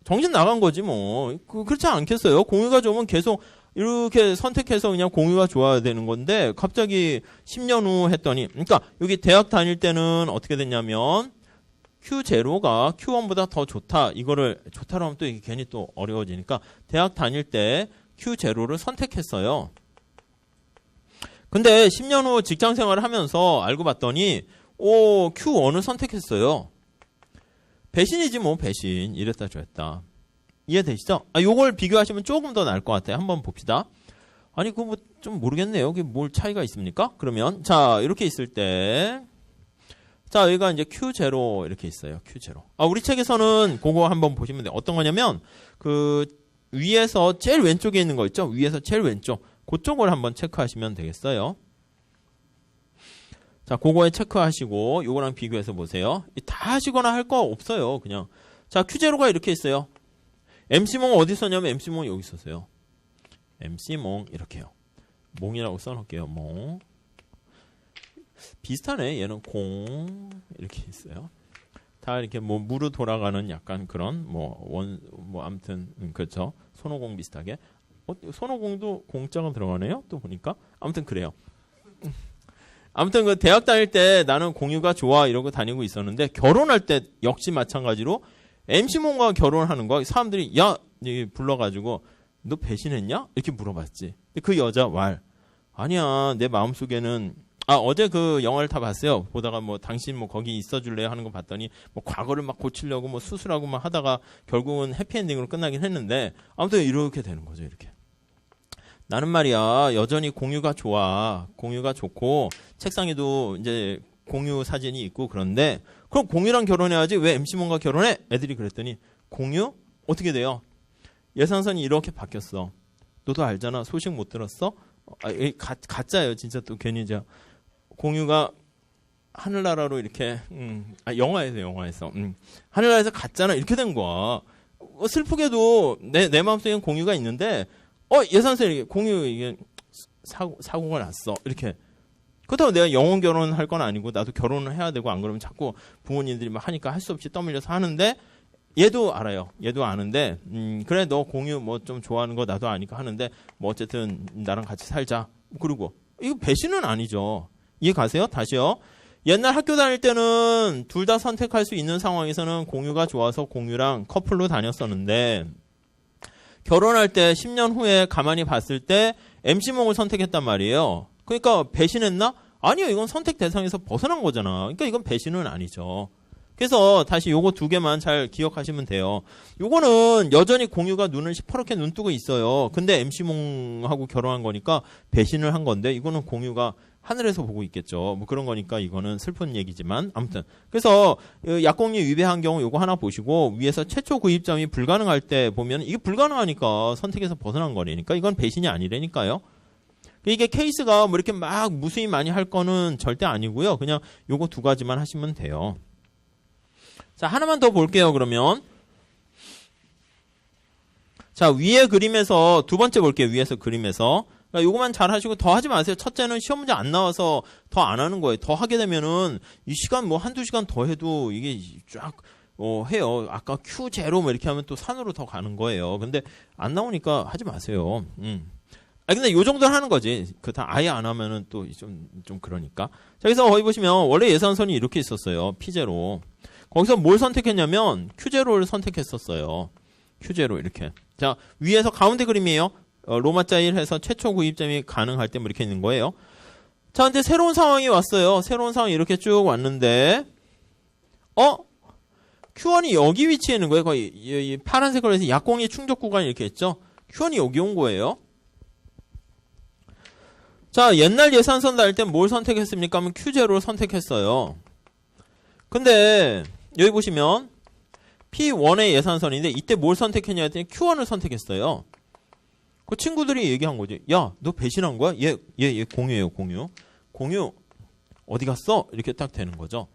S1: 정신 나간 거지 뭐. 그렇지 않겠어요? 공유가 좋으면 계속 이렇게 선택해서 그냥 공유가 좋아야 되는 건데 갑자기 10년 후 했더니 그러니까 여기 대학 다닐 때는 어떻게 됐냐면 Q0가 Q1보다 더 좋다. 이거를 좋다로 하면 또 이게 괜히 또 어려워지니까 대학 다닐 때 Q0를 선택했어요. 근데 10년 후 직장 생활을 하면서 알고 봤더니 Q1을 선택했어요. 배신이지 뭐 배신. 이랬다 저랬다. 이해되시죠? 요걸 비교하시면 조금 더 나을 것 같아요. 한번 봅시다. 아니 그거 뭐 좀 모르겠네요. 여기 뭘 차이가 있습니까? 그러면 자 이렇게 있을 때 자, 여기가 이제 Q0 이렇게 있어요. Q0. 우리 책에서는 그거 한번 보시면 돼요. 어떤 거냐면 그 위에서 제일 왼쪽에 있는 거 있죠? 위에서 제일 왼쪽. 그쪽을 한번 체크하시면 되겠어요. 자, 그거에 체크하시고 요거랑 비교해서 보세요. 다 하시거나 할 거 없어요. 그냥. 자, Q0가 이렇게 있어요. MC몽 어디 썼냐면 MC몽 여기 있었어요. MC몽 이렇게요. 몽이라고 써놓을게요. 몽. 비슷하네. 얘는 공 이렇게 있어요. 다 이렇게 뭐 무로 돌아가는 약간 그런 아무튼 그렇죠. 손오공 비슷하게. 손오공도 공짜가 들어가네요. 또 보니까 아무튼 그래요. 아무튼 그 대학 다닐 때 나는 공유가 좋아 이러고 다니고 있었는데 결혼할 때 역시 마찬가지로 MC몽과 결혼하는 거 사람들이 야 불러가지고 너 배신했냐? 이렇게 물어봤지. 근데 그 여자 아니야 내 마음속에는 어제 그 영화를 다 봤어요. 보다가 뭐 당신 뭐 거기 있어줄래요 하는 거 봤더니 뭐 과거를 막 고치려고 뭐 수술하고 막 하다가 결국은 해피엔딩으로 끝나긴 했는데 아무튼 이렇게 되는 거죠. 이렇게. 나는 말이야 여전히 공유가 좋아. 공유가 좋고 책상에도 이제 공유 사진이 있고 그런데 그럼 공유랑 결혼해야지 왜 MC몽과 결혼해? 애들이 그랬더니 공유? 어떻게 돼요? 예산선이 이렇게 바뀌었어. 너도 알잖아. 소식 못 들었어? 가짜예요. 진짜 또 괜히 공유가 하늘나라로 이렇게 영화에서 하늘나라에서 갔잖아 이렇게 된 거야. 슬프게도 내 마음속엔 공유가 있는데 예산서 공유 이게 사고가 났어 이렇게. 그렇다고 내가 영혼 결혼할 건 아니고 나도 결혼을 해야 되고 안 그러면 자꾸 부모님들이 막 하니까 할 수 없이 떠밀려서 하는데 얘도 알아요. 얘도 아는데 그래 너 공유 뭐 좀 좋아하는 거 나도 아니까 하는데 뭐 어쨌든 나랑 같이 살자. 그리고 이거 배신은 아니죠. 이해 가세요? 다시요. 옛날 학교 다닐 때는 둘 다 선택할 수 있는 상황에서는 공유가 좋아서 공유랑 커플로 다녔었는데 결혼할 때 10년 후에 가만히 봤을 때 MC몽을 선택했단 말이에요. 그러니까 배신했나? 아니요. 이건 선택 대상에서 벗어난 거잖아. 그러니까 이건 배신은 아니죠. 그래서 다시 요거 두 개만 잘 기억하시면 돼요. 요거는 여전히 공유가 눈을 시퍼렇게 눈 뜨고 있어요. 근데 MC몽하고 결혼한 거니까 배신을 한 건데 이거는 공유가 하늘에서 보고 있겠죠. 뭐 그런 거니까 이거는 슬픈 얘기지만 아무튼 그래서 약공유 위배한 경우 요거 하나 보시고 위에서 최초 구입점이 불가능할 때 보면 이게 불가능하니까 선택에서 벗어난 거라니까 이건 배신이 아니라니까요. 이게 케이스가 뭐 이렇게 막 무수히 많이 할 거는 절대 아니고요. 그냥 요거 두 가지만 하시면 돼요. 자, 하나만 더 볼게요, 그러면. 자, 위에 그림에서 두 번째 볼게요, 위에서 그림에서. 그러니까 요거만 잘 하시고 더 하지 마세요. 첫째는 시험 문제 안 나와서 더 안 하는 거예요. 더 하게 되면은 이 시간 뭐 한두 시간 더 해도 이게 쫙, 해요. 아까 Q0 뭐 이렇게 하면 또 산으로 더 가는 거예요. 근데 안 나오니까 하지 마세요. 근데 요 정도는 하는 거지. 다 아예 안 하면은 또 좀 그러니까. 자, 그래서 거기 보시면 원래 예산선이 이렇게 있었어요. P0. 거기서 뭘 선택했냐면 Q0를 선택했었어요. Q0 이렇게. 자, 위에서 가운데 그림이에요. 로마자 1 해서 최초 구입점이 가능할 때 뭐 이렇게 있는 거예요. 자, 근데 새로운 상황이 왔어요. 새로운 상황이 이렇게 쭉 왔는데 Q1이 여기 위치에 있는 거예요. 거의 이 파란색으로 해서 약공의 충족 구간이 이렇게 있죠. Q1이 여기 온 거예요. 자, 옛날 예산선 달 때 뭘 선택했습니까? 하면 Q0를 선택했어요. 근데 여기 보시면 P1의 예산선인데 이때 뭘 선택했냐 했더니 Q1을 선택했어요. 그 친구들이 얘기한 거지. 야, 너 배신한 거야? 얘 공유예요, 공유. 공유 어디 갔어? 이렇게 딱 되는 거죠.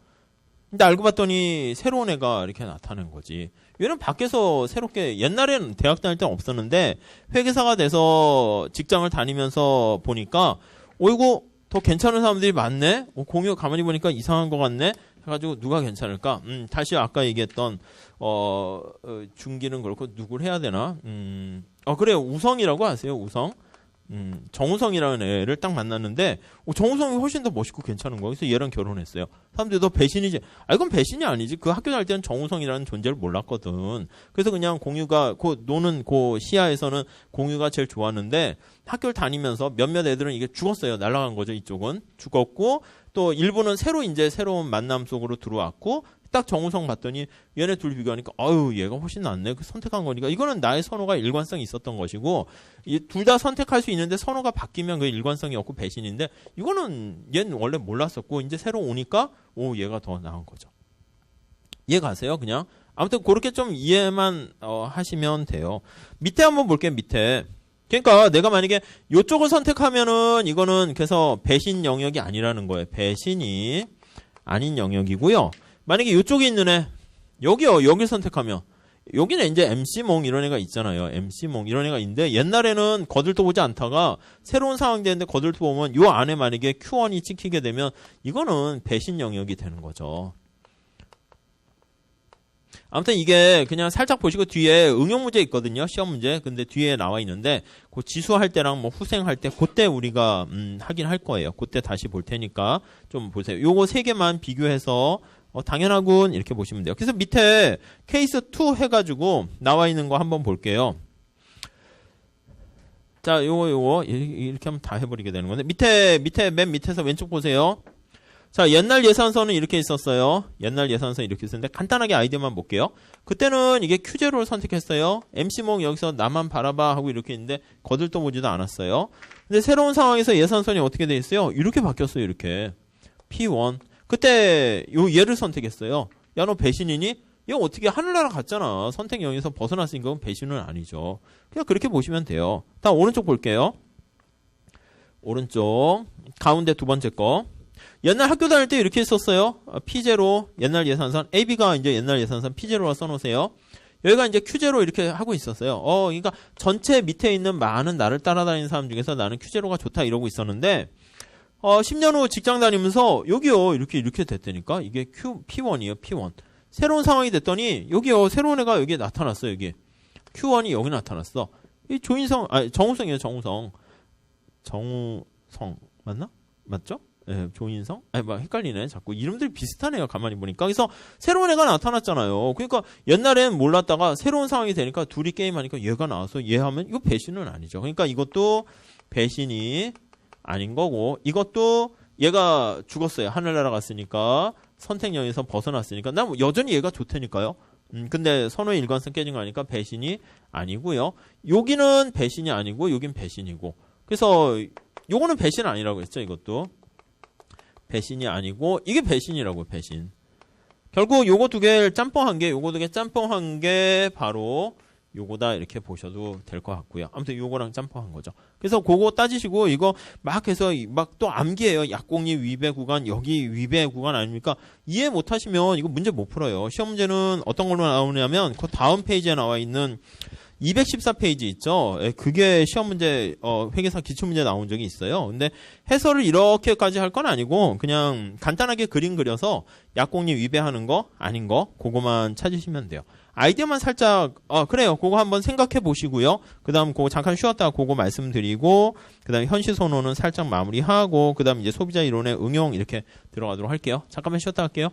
S1: 근데 알고 봤더니 새로운 애가 이렇게 나타난 거지. 얘는 밖에서 새롭게 옛날에는 대학 다닐 때는 없었는데 회계사가 돼서 직장을 다니면서 보니까 이거 더 괜찮은 사람들이 많네. 공유 가만히 보니까 이상한 것 같네. 해가지고 누가 괜찮을까? 다시 아까 얘기했던 중기는 그렇고 누굴 해야 되나? 그래요. 우성이라고 아세요? 우성. 정우성이라는 애를 딱 만났는데 정우성이 훨씬 더 멋있고 괜찮은 거야. 그래서 얘랑 결혼했어요. 사람들이 너 배신이지? 이건 배신이 아니지. 그 학교 다닐 때는 정우성이라는 존재를 몰랐거든. 그래서 그냥 공유가 노는 시야에서는 공유가 제일 좋았는데 학교를 다니면서 몇몇 애들은 이게 죽었어요. 날아간 거죠. 이쪽은 죽었고 또 일부는 새로운 만남 속으로 들어왔고 딱 정우성 봤더니 얘네 둘 비교하니까 얘가 훨씬 낫네. 그 선택한 거니까 이거는 나의 선호가 일관성이 있었던 것이고 둘 다 선택할 수 있는데 선호가 바뀌면 그 일관성이 없고 배신인데 이거는 얘는 원래 몰랐었고 이제 새로 오니까 얘가 더 나은 거죠. 이해 가세요? 그냥 아무튼 그렇게 좀 이해만 하시면 돼요. 밑에 한번 볼게요. 밑에. 그러니까 내가 만약에 이쪽을 선택하면은 이거는 그래서 배신 영역이 아니라는 거예요. 배신이 아닌 영역이고요. 만약에 이쪽에 있는 애, 여기를 선택하면, 여기는 이제 MC몽 이런 애가 있잖아요. MC몽 이런 애가 있는데, 옛날에는 거들떠 보지 않다가, 새로운 상황이 되는데 거들떠 보면, 요 안에 만약에 Q1이 찍히게 되면, 이거는 배신 영역이 되는 거죠. 아무튼 이게 그냥 살짝 보시고 뒤에 응용 문제 있거든요. 시험 문제. 근데 뒤에 나와 있는데, 그 지수할 때랑 뭐 후생할 때, 그때 우리가, 하긴 할 거예요. 그때 다시 볼 테니까 좀 보세요. 요거 세 개만 비교해서, 당연하군 이렇게 보시면 돼요. 그래서 밑에 케이스 2 해가지고 나와 있는 거 한번 볼게요. 자, 요거 이렇게 하면 다 해버리게 되는 건데 밑에 맨 밑에서 왼쪽 보세요. 자, 옛날 예산서는 이렇게 있었어요. 옛날 예산서 이렇게 있었는데 간단하게 아이디어만 볼게요. 그때는 이게 Q0를 선택했어요. MC몽 여기서 나만 바라봐 하고 이렇게 있는데 거들떠 보지도 않았어요. 근데 새로운 상황에서 예산선이 어떻게 돼 있어요? 이렇게 바뀌었어요. 이렇게 P1 그때 얘를 선택했어요. 야, 너 배신이니? 얘 어떻게 하늘나라 갔잖아. 선택 영역에서 벗어났으니까 그건 배신은 아니죠. 그냥 그렇게 보시면 돼요. 다음 오른쪽 볼게요. 오른쪽 가운데 두 번째 거. 옛날 학교 다닐 때 이렇게 했었어요. P0 옛날 예산선, AB가 이제 옛날 예산선 P0라 써놓으세요. 여기가 이제 Q0 이렇게 하고 있었어요. 그러니까 전체 밑에 있는 많은 나를 따라다니는 사람 중에서 나는 Q0가 좋다 이러고 있었는데 10년 후 직장 다니면서 여기요 이렇게 됐다니까. 이게 P1이에요. P1. 새로운 상황이 됐더니 여기요 새로운 애가 여기에 나타났어요. 여기 Q1이 여기 나타났어. 이 정우성이에요. 정우성 맞나? 맞죠? 네, 조인성? 막 헷갈리네. 자꾸 이름들이 비슷하네요. 가만히 보니까. 그래서 새로운 애가 나타났잖아요. 그러니까 옛날엔 몰랐다가 새로운 상황이 되니까 둘이 게임하니까 얘가 나와서 얘 하면 이거 배신은 아니죠. 그러니까 이것도 배신이 아닌 거고, 이것도 얘가 죽었어요. 하늘 날아갔으니까 선택령에서 벗어났으니까 난 여전히 얘가 좋다니까요. 근데 선호의 일관성 깨진 거 아니까 배신이 아니고요. 여기는 배신이 아니고 여긴 배신이고. 그래서 요거는 배신 아니라고 했죠. 이것도 배신이 아니고 이게 배신이라고. 배신. 결국 요거 두 개를 짬뽕한 게 바로 요거다 이렇게 보셔도 될 것 같고요. 아무튼 요거랑 짬뽕한 거죠. 그래서 그거 따지시고 이거 막 해서 막 또 암기해요. 약공리 위배 구간, 여기 위배 구간 아닙니까? 이해 못 하시면 이거 문제 못 풀어요. 시험 문제는 어떤 걸로 나오냐면 그 다음 페이지에 나와 있는 214페이지 있죠. 그게 시험 문제 회계사 기출문제 나온 적이 있어요. 근데 해설을 이렇게까지 할 건 아니고 그냥 간단하게 그림 그려서 약공리 위배하는 거 아닌 거 그거만 찾으시면 돼요. 아이디어만 살짝 그래요. 그거 한번 생각해 보시고요. 그다음 그거 잠깐 쉬었다가 그거 말씀드리고 그다음에 현실 선호는 살짝 마무리하고 그다음 이제 소비자 이론의 응용 이렇게 들어가도록 할게요. 잠깐만 쉬었다 할게요.